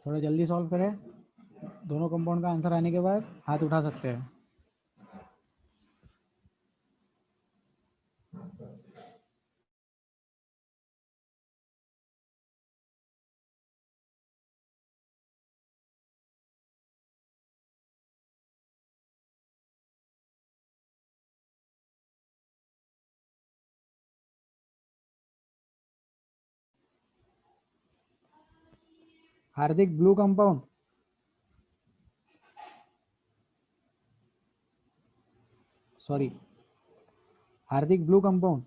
थोड़ा जल्दी सॉल्व करें, दोनों कंपाउंड का आंसर आने के बाद हाथ उठा सकते हैं। हार्दिक blue compound, sorry Hardik blue compound.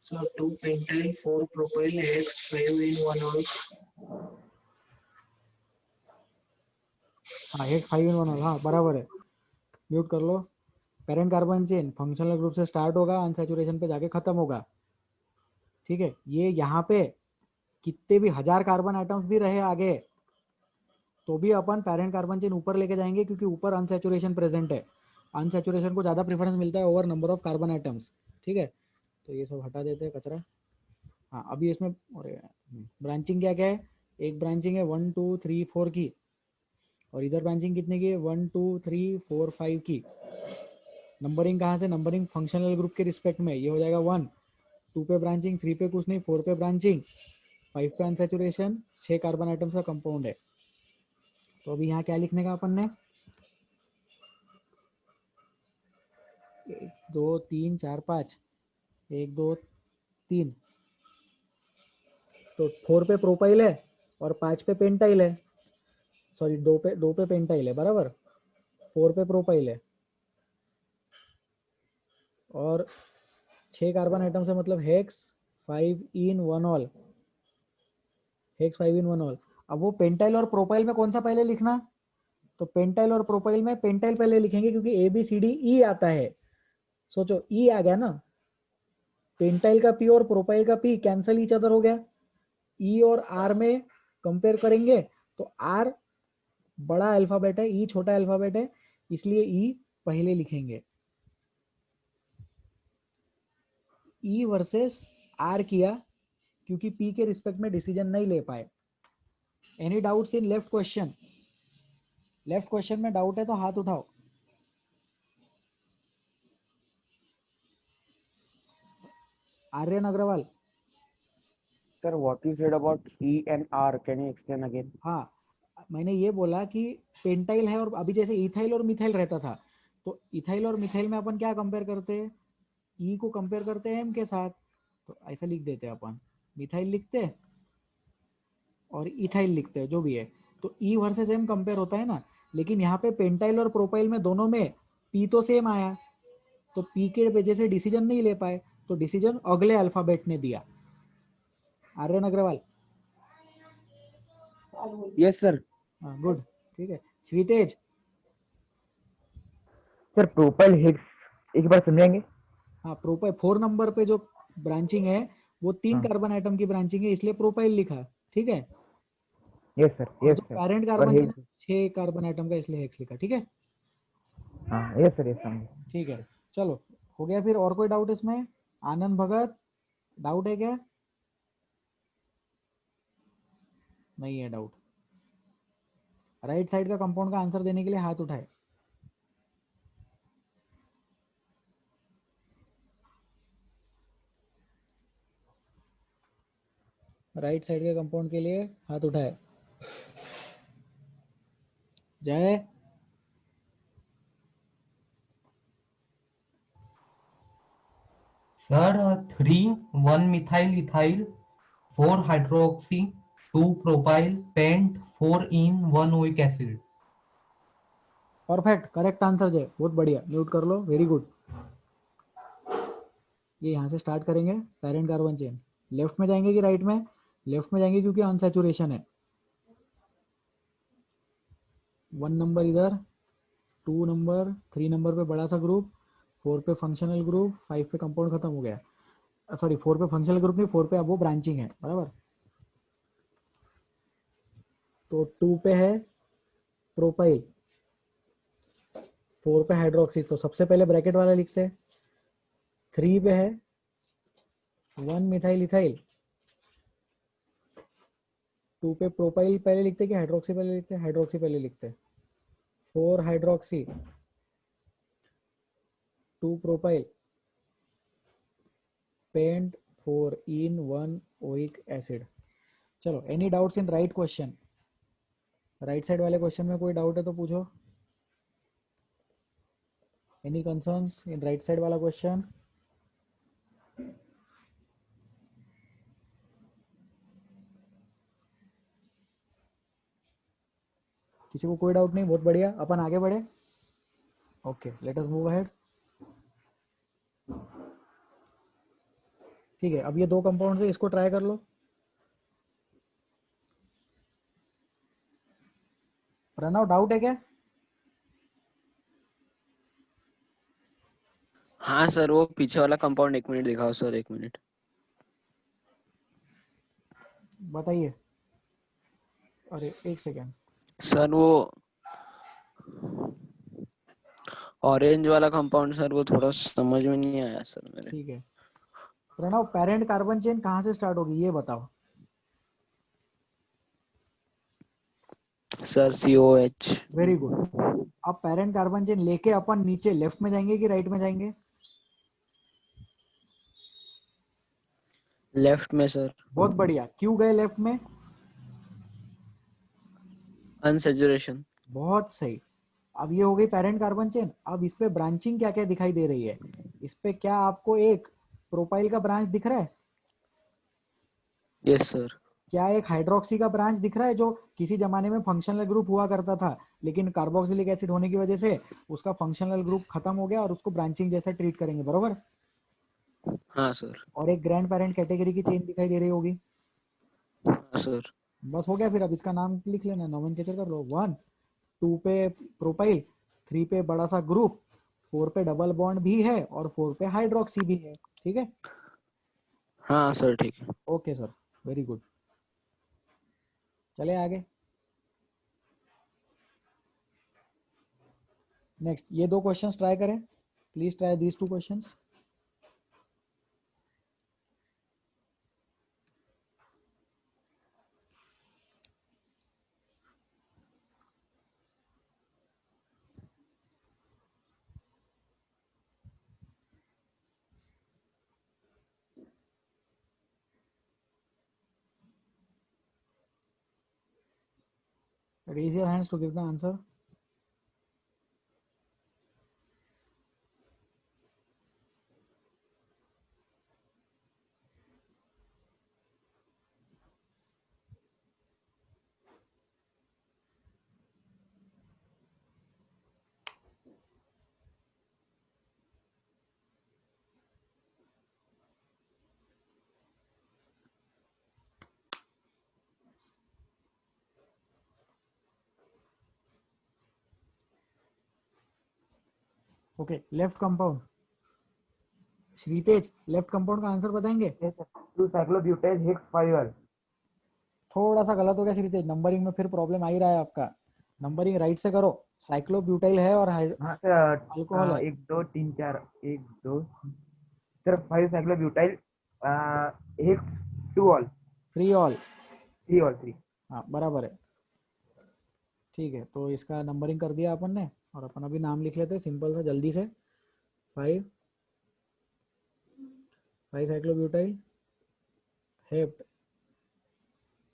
So 2 pentyl 4 propyl X 5 in 1 all. हाँ X 5 in 1 all, हाँ बराबर है। म्यूट कर लो। Parent carbon chain functional group से स्टार्ट होगा, अनसैचुरेशन पे जाके खत्म होगा, ठीक है। ये यहाँ पे कितने भी 1000 कार्बन आइटम्स भी रहे आगे तो भी अपन पेरेंट कार्बन चेन ऊपर लेके जाएंगे क्योंकि ऊपर अनसैचुरेशन प्रेजेंट है। अनसैचुरेशन को ज़्यादा प्रेफरेंस मिलता है over number of carbon atoms, ठीक है। तो ये सब हटा देते हैं कचरा। हाँ अभी इसमें ब्रांचिंग क्या क्या है, एक ब्रांचिंग है 1 2 3 4 की, और इधर ब्रांचिंग कितने की है 1 2 3 4 5 की। नंबरिंग कहाँ से, नंबरिंग फंक्शनल ग्रुप के रिस्पेक्ट में, ये हो जाएगा 1 2 पे ब्रांचिंग, 3 पे कुछ नहीं, 4 पे ब्रांचिंग, 5 पे अनसैचुरेशन, 6 कार्बन आइटम्स का कंपाउंड है। तो अभी यहाँ क्या लिखने का अपन ने, 1 2 3 4 5, 1 2 3, तो 4 पे प्रोपाइल है और 5 पे पेंटाइल है, सॉरी 2 पे पेंटाइल है बराबर, 4 पे प्रोपाइल है। और 6 कार्बन आइटम से मतलब हेक्स 5 इन 1 ऑल, हेक्स 5 इन 1 ऑल। अब वो पेंटाइल और प्रोपाइल में कौन सा पहले लिखना, तो पेंटाइल और प्रोपाइल में पेंटाइल पहले लिखेंगे क्योंकि ए बी सी डी ई आता है। सोचो ई आ गया ना, पेंटाइल का पी और प्रोपाइल का पी कैंसल ईच अदर हो गया। ई और आर में कंपेयर करेंगे तो आर बड़ा अल्फाबेट है, ई छोटा अल्फाबेट है, इसलिए ई पहले लिखेंगे। ई वर्सेस आर किया क्योंकि पी के रिस्पेक्ट में डिसीजन नहीं ले पाए। Any doubts in left question? Left question में डाउट है तो हाथ उठाओ। Aryan Agarwal. Sir, what you said about E and R, can you explain again? हाँ, मैंने ये बोला कि पेंटाइल है और अभी जैसे इथाइल और मिथाइल रहता था, तो इथाइल और मिथाइल में अपन क्या कंपेयर करते हैं, ई को कंपेयर करते हैं एम के साथ, तो ऐसा लिख देते हैं अपन, मिथाइल लिखते हैं और इथाइल लिखते हैं जो भी है, तो ई वर्सेस एम कंपेयर होता है ना। लेकिन यहाँ पे पेंटाइल और प्रोपाइल में दोनों में पी तो सेम आया, तो पी के वजह से डिसीजन नहीं ले पाए, तो डिसीजन अगले अल्फाबेट ने दिया। आर्यन अग्रवाल। Yes, sir. हाँ गुड, ठीक है। श्रीतेज। सर प्रोपाइल हेक्स एक बार समझाएंगे? हाँ, प्रोपाइल 4 नंबर पे जो ब्रांचिंग है वो 3 हाँ। कार्बन आइटम की ब्रांचिंग है, इसलिए प्रोपाइल लिखा, ठीक है। यस सर, और यस जो सर। पैरेंट और कार्बन हेक्स, 6 कार्बन आइटम का, इसलिए हेक्स लिखा, ठीक है। हाँ यस सर, यस समझे। ठीक है, चलो हो गया। फिर और कोई डाउट इसमें? आनंद भगत, डाउट है क्या? नहीं है डाउट। राइट साइड का कंपाउंड का आंसर देने के लिए हाथ उठाए। राइट साइड के कंपाउंड के लिए हाथ उठाए। Jay. Sir 3 1 methyl ethyl 4 hydroxy 2 propyl pent 4 en 1 oic acid. Perfect, correct answer Jay, बहुत बढ़िया। म्यूट कर लो, वेरी गुड। ये यहाँ से स्टार्ट करेंगे, पेरेंट कार्बन चेन लेफ्ट में जाएंगे कि राइट में? लेफ्ट में जाएंगे क्योंकि अनसैचुरेशन है। 1 नंबर इधर, 2 नंबर, 3 नंबर पे बड़ा सा ग्रुप, 4 पे फंक्शनल ग्रुप, 5 पे कंपाउंड खत्म हो गया। सॉरी 4 पे फंक्शनल ग्रुप नहीं, 4 पे अब वो ब्रांचिंग है, बराबर। तो 2 पे है प्रोपाइल, 4 पे हाइड्रोक्सी, तो सबसे पहले ब्रैकेट वाला लिखते हैं। 3 पे है 1 मिथाइल इथाइल, 2 पे प्रोपाइल पहले लिखते हैं कि हाइड्रोक्सी पहले लिखते हैं? हाइड्रोक्सी पहले लिखते हैं। 4 hydroxy, 2 propyl, pent 4 en 1 oic acid. चलो, any doubts in right question? Right side वाले क्वेश्चन में कोई डाउट है तो पूछो। Any concerns in right side वाला क्वेश्चन? किसी को कोई डाउट नहीं? बहुत बढ़िया, अपन आगे बढ़े। Okay, let us move ahead. ठीक है, अब ये 2 कंपाउंड है, इसको ट्राई कर लो। प्रणव, डाउट है क्या? हाँ सर, वो पीछे वाला कंपाउंड 1 मिनट दिखाओ सर, 1 मिनट। बताइए। अरे 1 सेकेंड। सर वो ऑरेंज वाला कंपाउंड सर, वो थोड़ा समझ में नहीं आया सर मेरे। ठीक है प्रणव, पेरेंट कार्बन चेन कहाँ से स्टार्ट होगी ये बताओ। Sir COH। Very good. अब पेरेंट कार्बन चेन लेके अपन नीचे लेफ्ट में जाएंगे कि राइट में जाएंगे? लेफ्ट में सर। बहुत बढ़िया, क्यों गए लेफ्ट में? अनसैचुरेशन। बहुत सही। अब ये हो गई पेरेंट कार्बन चेन। अब इस पे ब्रांचिंग क्या क्या दिखाई दे रही है? इस पे क्या आपको एक प्रोपाइल का ब्रांच दिख रहा है? Yes sir. क्या एक हाइड्रोक्सी का ब्रांच दिख रहा है जो किसी जमाने में फंक्शनल ग्रुप हुआ करता था, लेकिन कार्बोक्सिलिक एसिड होने की वजह से उसका फंक्शनल ग्रुप खत्म हो गया और उसको ब्रांचिंग जैसा ट्रीट करेंगे, बरोबर। हाँ सर। और एक ग्रैंड पेरेंट कैटेगरी की चेन दिखाई दे रही होगी। हाँ सर। बस हो गया, फिर अब इसका नाम लिख लेना, नोमेनक्लेचर कर लो। 1 2 पे प्रोपाइल, 3 पे बड़ा सा ग्रुप, 4 पे डबल बॉन्ड भी है और 4 पे हाइड्रोक्सी भी है, ठीक है। हाँ सर ठीक है। Okay sir, very good. चले आगे। नेक्स्ट ये 2 क्वेश्चंस ट्राई करें, please try these 2 questions. Raise your hands to give the answer. Okay, left compound. Shritej, left compound का आंसर बताएंगे? yes sir, 2 cyclobutyl hex 5 थोड़ा सा गलत हो गया श्रीतेज, नंबरिंग में फिर प्रॉब्लम आ ही रहा है आपका। नंबरिंग राइट से करो। साइक्लोब्यूटाइल है और हाँ सर अल्कोहल है। 1 2 3 4 1 2 sir 5 cyclobutyl hex 2 all free all, 3 all 3 हाँ बराबर है। ठीक है, तो इसका नंबरिंग कर दिया अपन ने और अपन अभी नाम लिख लेते हैं सिंपल सा जल्दी से। 5 साइक्लोब्यूटाइल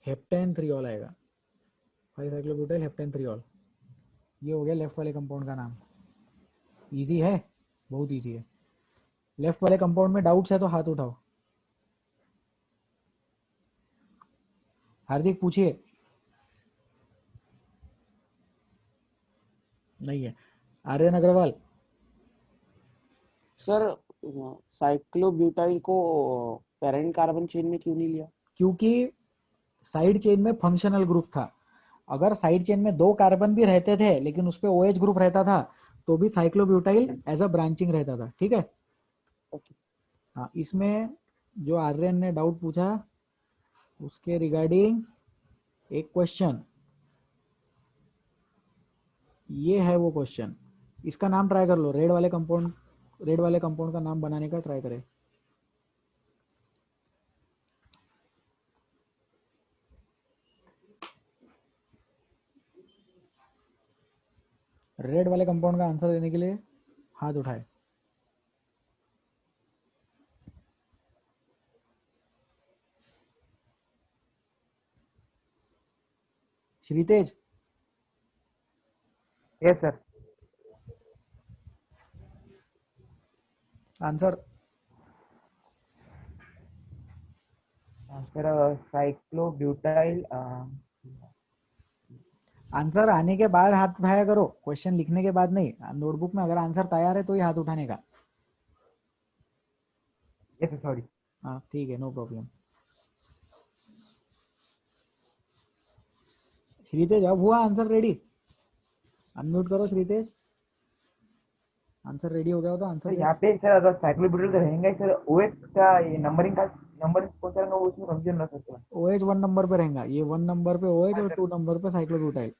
हेप्टेन 3 ऑल आएगा। 5 साइक्लोब्यूटाइल हेप्टेन 3 ऑल, ये हो गया लेफ्ट वाले कंपाउंड का नाम। इजी है, बहुत इजी है। लेफ्ट वाले कंपाउंड में डाउट्स है तो हाथ उठाओ। हार्दिक पूछिए। नहीं है। आर्यन अग्रवाल, सर साइक्लोब्यूटाइल को पेरेंट कार्बन चेन में क्यों नहीं लिया? क्योंकि साइड चेन में फंक्शनल ग्रुप था। अगर साइड चेन में 2 कार्बन भी रहते थे लेकिन उस पे OH ग्रुप रहता था तो भी साइक्लोब्यूटाइल एज अ ब्रांचिंग रहता था, ठीक है। ओके। हाँ, इसमें जो आर्यन ने डाउट पूछा उसके रिगार्डिंग एक क्वेश्चन, ये है वो क्वेश्चन। इसका नाम ट्राई कर लो, रेड वाले कंपाउंड का नाम बनाने का ट्राई करें। रेड वाले कंपाउंड का आंसर देने के लिए हाथ उठाए। श्रीतेज, yes sir answer. Sir cyclobutyl answer आने के बाद हाथ उठाया करो, क्वेश्चन लिखने के बाद नहीं। नोटबुक में अगर आंसर तैयार है तो ही हाथ उठाने का। yes sir sorry हाँ ठीक है, नो प्रॉब्लम। श्रीतेज, अब हुआ आंसर रेडी? अनम्यूट करो श्रीतेज। आंसर रेडी हो गया हो तो आंसर सर दे। यहाँ पे सर अगर साइक्लोब्यूटाइल का रहेंगे सर OH का ये नंबरिंग का नंबर कौन सा रहेगा वो उसमें कंफ्यूजन ना सकता है। OH 1 नंबर पे रहेगा, ये 1 नंबर पे OH हाँ और सर 2 नंबर पे साइक्लोब्यूटाइल।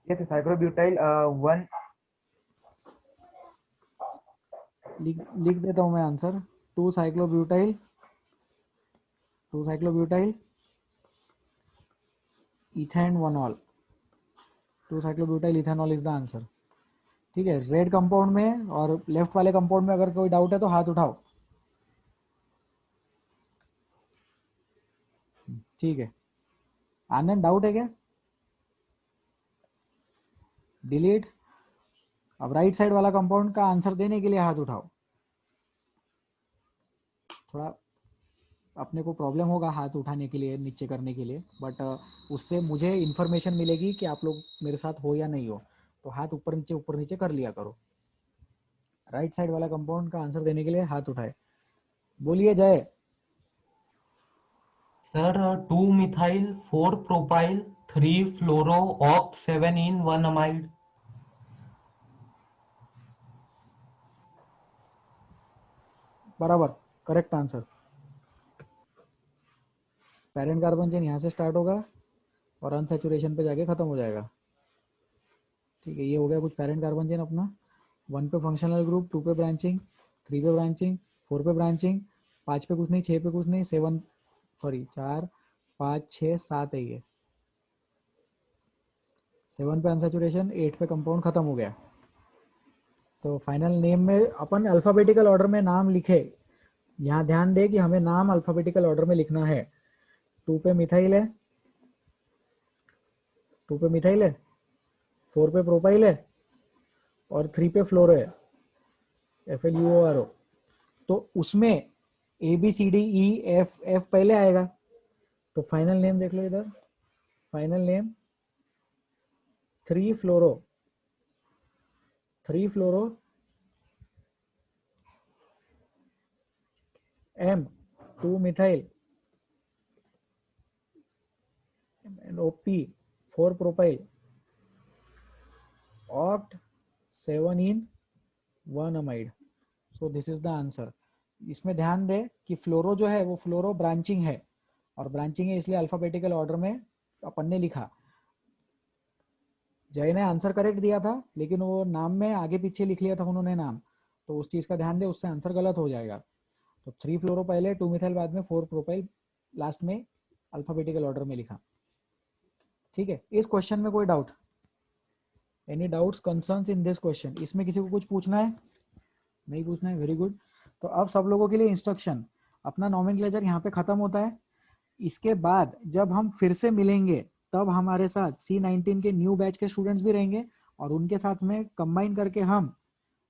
ये सर साइक्लोब्यूटाइल 1 लिख देता हूँ मैं answer. 2 साइक्लोब्यूटाइल ethane 1 all. 2 साइक्लोब्यूटाइल ethanol is the answer. ठीक है, रेड कंपाउंड में और लेफ्ट वाले कंपाउंड में अगर कोई डाउट है तो हाथ उठाओ। ठीक है, आनंद डाउट है क्या? डिलीट। अब राइट साइड वाला कंपाउंड का आंसर देने के लिए हाथ उठाओ। थोड़ा अपने को प्रॉब्लम होगा हाथ उठाने के लिए, नीचे करने के लिए, बट उससे मुझे इन्फॉर्मेशन मिलेगी कि आप लोग मेरे साथ हो या नहीं हो। तो हाथ ऊपर नीचे कर लिया करो। राइट साइड वाला कंपाउंड का आंसर देने के लिए हाथ उठाए, बोलिए जय। सर 2 मिथाइल 4 प्रोपाइल 3 फ्लोरो ऑक्ट 7 इन 1 अमाइड। बराबर, correct answer. Parent carbon chain यहाँ से स्टार्ट होगा और अनसैचुरेशन पे जाके खत्म हो जाएगा। ठीक है, ये हो गया कुछ पेरेंट कार्बन चेन अपना। 1 पे फंक्शनल ग्रुप, 2 पे ब्रांचिंग, 3 पे ब्रांचिंग, 4 पे ब्रांचिंग, 5 पे कुछ नहीं, 6 पे कुछ नहीं, 7 सॉरी 4 5 6 7 है ये। 7 पे अनसैचुरेशन, 8 पे कंपाउंड खत्म हो गया। तो फाइनल नेम में अपन अल्फाबेटिकल ऑर्डर में नाम लिखे। यहाँ ध्यान दे कि हमें नाम अल्फाबेटिकल ऑर्डर में लिखना है। 2 पे मिथाइल है, 2 पे मिथाइल है, 4 पे प्रोपाइल है और 3 पे फ्लोरो है, FLUORO। तो उसमें ABCDEFF पहले आएगा। तो फाइनल नेम देख लो इधर, final name 3 fluoro, 3 fluoro M 2 methyl OP 4 propyl oct 7 in 1 amide. So this is the answer. इसमें ध्यान दे कि फ्लोरो जो है वो फ्लोरो ब्रांचिंग है, और ब्रांचिंग है इसलिए अल्फाबेटिकल ऑर्डर में अपन ने लिखा। जय ने आंसर करेक्ट दिया था, लेकिन वो नाम में आगे पीछे लिख लिया था उन्होंने नाम, तो उस चीज का ध्यान दे, उससे आंसर गलत हो जाएगा। तो 3 फ्लोरो पहले, 2 मिथाइल बाद में, 4 प्रोपाइल लास्ट में, अल्फाबेटिकल ऑर्डर में लिखा। ठीक है, इस क्वेश्चन में कोई doubt? Any doubts concerns in this question? इसमें किसी को कुछ पूछना है? नहीं पूछना है, वेरी गुड। तो अब सब लोगों के लिए इंस्ट्रक्शन, अपना नॉमेनक्लेचर यहाँ पे खत्म होता है। इसके बाद जब हम फिर से मिलेंगे तब हमारे साथ C19 के न्यू बैच के स्टूडेंट्स भी रहेंगे, और उनके साथ में कंबाइन करके हम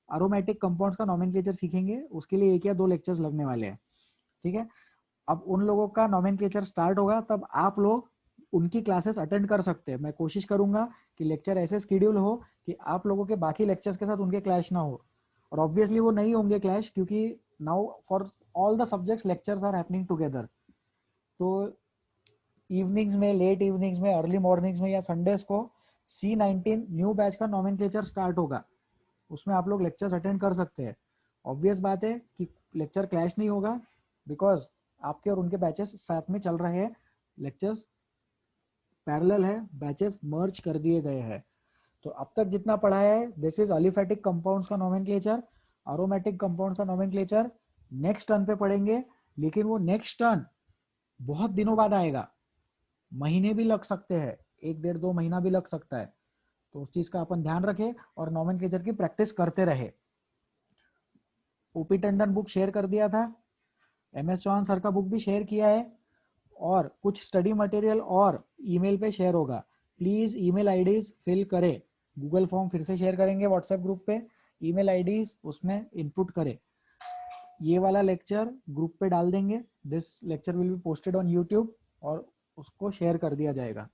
अरोमेटिक कंपाउंड्स का नॉमेनक्लेचर सीखेंगे। उसके लिए 1 या 2 लेक्चर्स लगने वाले हैं। ठीक है, अब उन लोगों का नॉमेनक्लेचर स्टार्ट होगा, तब आप लोग उनकी क्लासेस अटेंड कर सकते हैं। मैं कोशिश करूंगा कि लेक्चर ऐसे शेड्यूल हो कि आप लोगों के बाकी लेक्चर्स के साथ उनके क्लैश ना हो, और ऑब्वियसली वो नहीं होंगे क्लैश, क्योंकि now for all the subjects lectures are happening together. तो इवनिंग्स में, लेट इवनिंग्स में, अर्ली मॉर्निंग्स में या संडेज को C19 न्यू बैच का नॉमेनक्लेचर स्टार्ट होगा, उसमें आप लोग लेक्चर्स अटेंड कर सकते हैं। ऑब्वियस बात है कि लेक्चर क्लैश नहीं होगा, बिकॉज आपके और उनके बैचेस साथ में चल रहे हैं, लेक्चर्स पैरेलल है, बैचेस मर्ज कर दिए गए हैं। तो अब तक जितना पढ़ाया है, दिस इज अलिफेटिक कंपाउंड्स का नोमेनक्लेचर, अरोमेटिक कंपाउंड्स का नोमेनक्लेचर नेक्स्ट टर्न पे पढ़ेंगे, लेकिन वो नेक्स्ट टर्न बहुत दिनों बाद आएगा, महीने भी लग सकते हैं, 1 1.5 2 महीना भी लग सकता है। तो उस चीज का अपन ध्यान रखें और नोमेनक्लेचर की प्रैक्टिस करते रहे। ओपी टंडन बुक शेयर कर दिया था, MS चौहान सर का बुक भी शेयर किया है, और कुछ स्टडी मटेरियल और ईमेल पे शेयर होगा। प्लीज ईमेल आईडीज फिल करें, गूगल फॉर्म फिर से शेयर करेंगे व्हाट्सएप ग्रुप पे, ईमेल आईडीज उसमें इनपुट करें। ये वाला लेक्चर ग्रुप पे डाल देंगे, this lecture will be posted on YouTube, और उसको शेयर कर दिया जाएगा।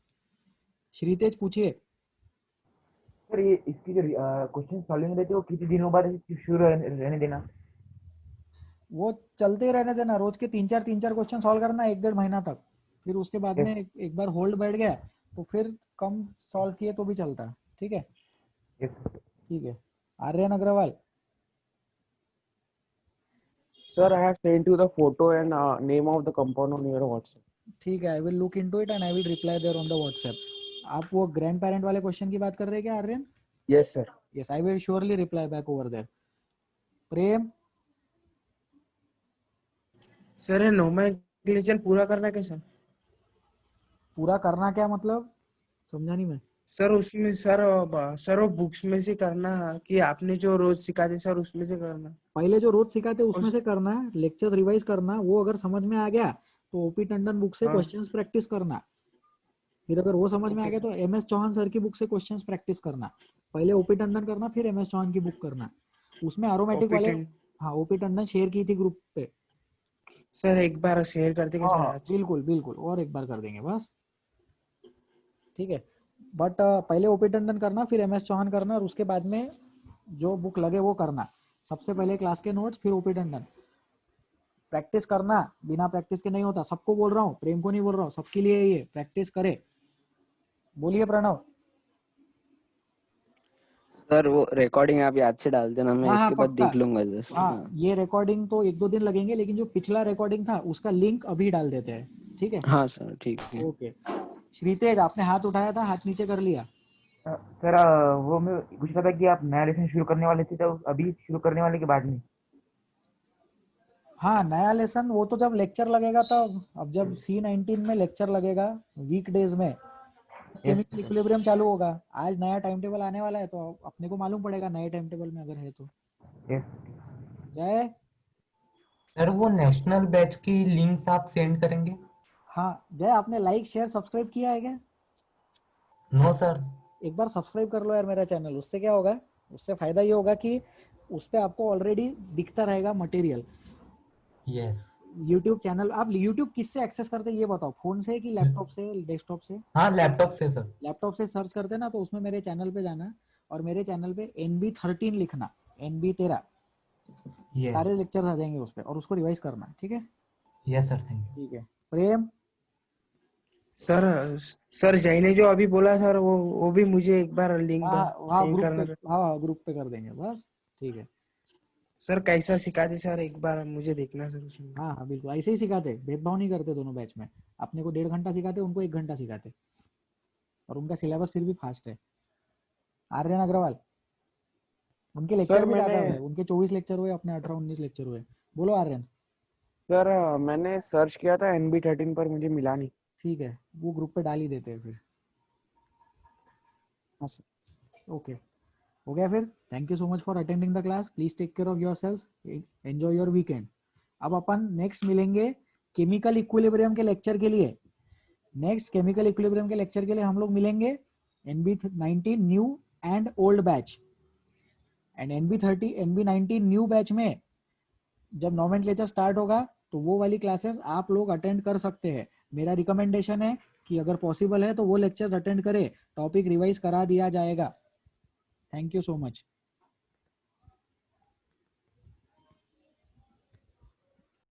श्रीतेज पूछिए। सर ये इसकी जो क्वेश्चन सॉल्विंग रहती है वो कितने दिनों बाद शुरू रहने देना? वो चलते ही रहने देना, रोज के 3 4 क्वेश्चन सॉल्व करना 1 1.5 महीना तक। फिर उसके बाद में एक बार होल्ड बैठ गया तो फिर कम सॉल्व किए तो भी चलता है। ठीक है, ठीक है। Aryan Agarwal. Sir, I have sent you the photo and name of the compound on your WhatsApp. ठीक है, I will look into it and I will reply there on the WhatsApp. आप वो ग्रैंड पेरेंट वाले क्वेश्चन की बात कर रहे हैं क्या Aryan? Yes, sir. Yes, I will surely reply back over there. Prem. Sir ये नोमेनक्लेचर पूरा करना कैसा? पूरा करना क्या मतलब, समझा नहीं मैं। सर उसमें सर वो बुक्स में से करना कि आपने जो रोज सिखाते सर उसमें से करना? पहले जो रोज सिखाते उसमें उस- से करना है, लेक्चर रिवाइज करना, वो अगर समझ में आ गया तो ओपी टंडन बुक से हाँ। क्वेश्चंस प्रैक्टिस करना। फिर अगर वो समझ में आ ओके गया तो MS चौहान सर की बुक से क्वेश्चंस प्रैक्टिस करना। पहले ओपी टंडन करना, फिर MS चौहान की बुक करना। उसमें एरोमेटिक वाले, हाँ ओपी टंडन शेयर की थी ग्रुप पे, सर एक बार शेयर कर देंगे सर हाँ आज। बिल्कुल बिल्कुल, और एक बार कर देंगे बस, ठीक है। बट पहले ओपी टंडन करना, फिर एम एस चौहान करना, और उसके बाद में जो बुक लगे वो करना। सबसे पहले क्लास के नोट्स, फिर ओपी टंडन। प्रैक्टिस करना, बिना प्रैक्टिस के नहीं होता। सबको बोल रहा हूँ, प्रेम को नहीं बोल रहा हूँ, सबके लिए ये प्रैक्टिस करे। बोलिए प्रणव। सर वो रिकॉर्डिंग आप याद से डाल देना, मैं हाँ हाँ इसके बाद पक्का। देख लूंगा जस्ट। हाँ ये रिकॉर्डिंग तो 1-2 दिन लगेंगे, लेकिन जो पिछला रिकॉर्डिंग था उसका लिंक अभी डाल देते हैं, ठीक है। हाँ सर ठीक है। ओके। श्रीतेज, आपने हाथ उठाया था, हाथ नीचे कर लिया। सर वो मैं पूछ रहा था कि आप नया लेसन शुरू करने वाले थे तो अभी शुरू करने वाले के बाद में? हाँ नया लेसन वो तो जब लेक्चर लगेगा तब। अब जब C19 में लेक्चर लगेगा वीक डेज में, केमिकल इक्विलिब्रियम चालू होगा। आज नया टाइम टेबल आने वाला है, तो अपने को मालूम पड़ेगा नए टाइम टेबल में अगर है तो। यस। जय। सर वो नेशनल बैच की लिंक्स आप सेंड करेंगे? हाँ जय, आपने लाइक शेयर सब्सक्राइब किया है क्या? No sir. एक बार सब्सक्राइब कर लो यार मेरा चैनल। उससे क्या होगा, उससे फायदा ये होगा कि उस पे आपको ऑलरेडी दिखता रहेगा मटेरियल। यस। यूट्यूब चैनल, आप यूट्यूब किससे एक्सेस करते हैं ये बताओ, फोन से कि लैपटॉप से, डेस्कटॉप से? हाँ लैपटॉप से सर। लैपटॉप से सर्च करते हैं ना, तो उसमें मेरे चैनल पे जाना, और मेरे चैनल पे NB13 लिखना, NB13, यस। सारे लेक्चर्स आ जाएंगे उस पर, और उसको रिवाइज करना, ठीक है। Yes sir, thank you. ठीक है प्रेम। सर सर जय ने जो अभी बोला सर वो भी मुझे एक बार लिंक हाँ हाँ सेंड ग्रुप पे, करना सर। हाँ ग्रुप पे कर देंगे बस, ठीक है। सर कैसा सिखाते सर, एक बार मुझे देखना सर उसमें। हाँ हाँ बिल्कुल ऐसे ही सिखाते, भेदभाव नहीं करते दोनों बैच में। अपने को 1.5 घंटा सिखाते, उनको 1 घंटा सिखाते, और उनका सिलेबस फिर भी फास्ट है। आर्यन अग्रवाल, उनके लेक्चर सर भी ज्यादा मैंने हुए, उनके 24 लेक्चर हुए, अपने 18-19 लेक्चर हुए। बोलो आर्यन। सर मैंने सर्च किया था NB13 पर, मुझे मिला नहीं। ठीक है, वो ग्रुप पे डाल ही देते हैं फिर। हाँ सर। ओके, हो गया फिर। Thank you so much for attending the class. Please take care of yourselves, enjoy your weekend. अब अपन नेक्स्ट मिलेंगे केमिकल इक्विलिब्रियम के लेक्चर के लिए। नेक्स्ट केमिकल इक्विलिब्रियम के लेक्चर के लिए हम लोग मिलेंगे NB19 new and old batch, and NB19 new batch में जब नॉमेनक्लेचर स्टार्ट होगा तो वो वाली क्लासेस आप लोग अटेंड कर सकते हैं। मेरा रिकमेंडेशन है कि अगर पॉसिबल है तो वो लेक्चर्स अटेंड करें, टॉपिक रिवाइज करा दिया जाएगा। Thank you so much.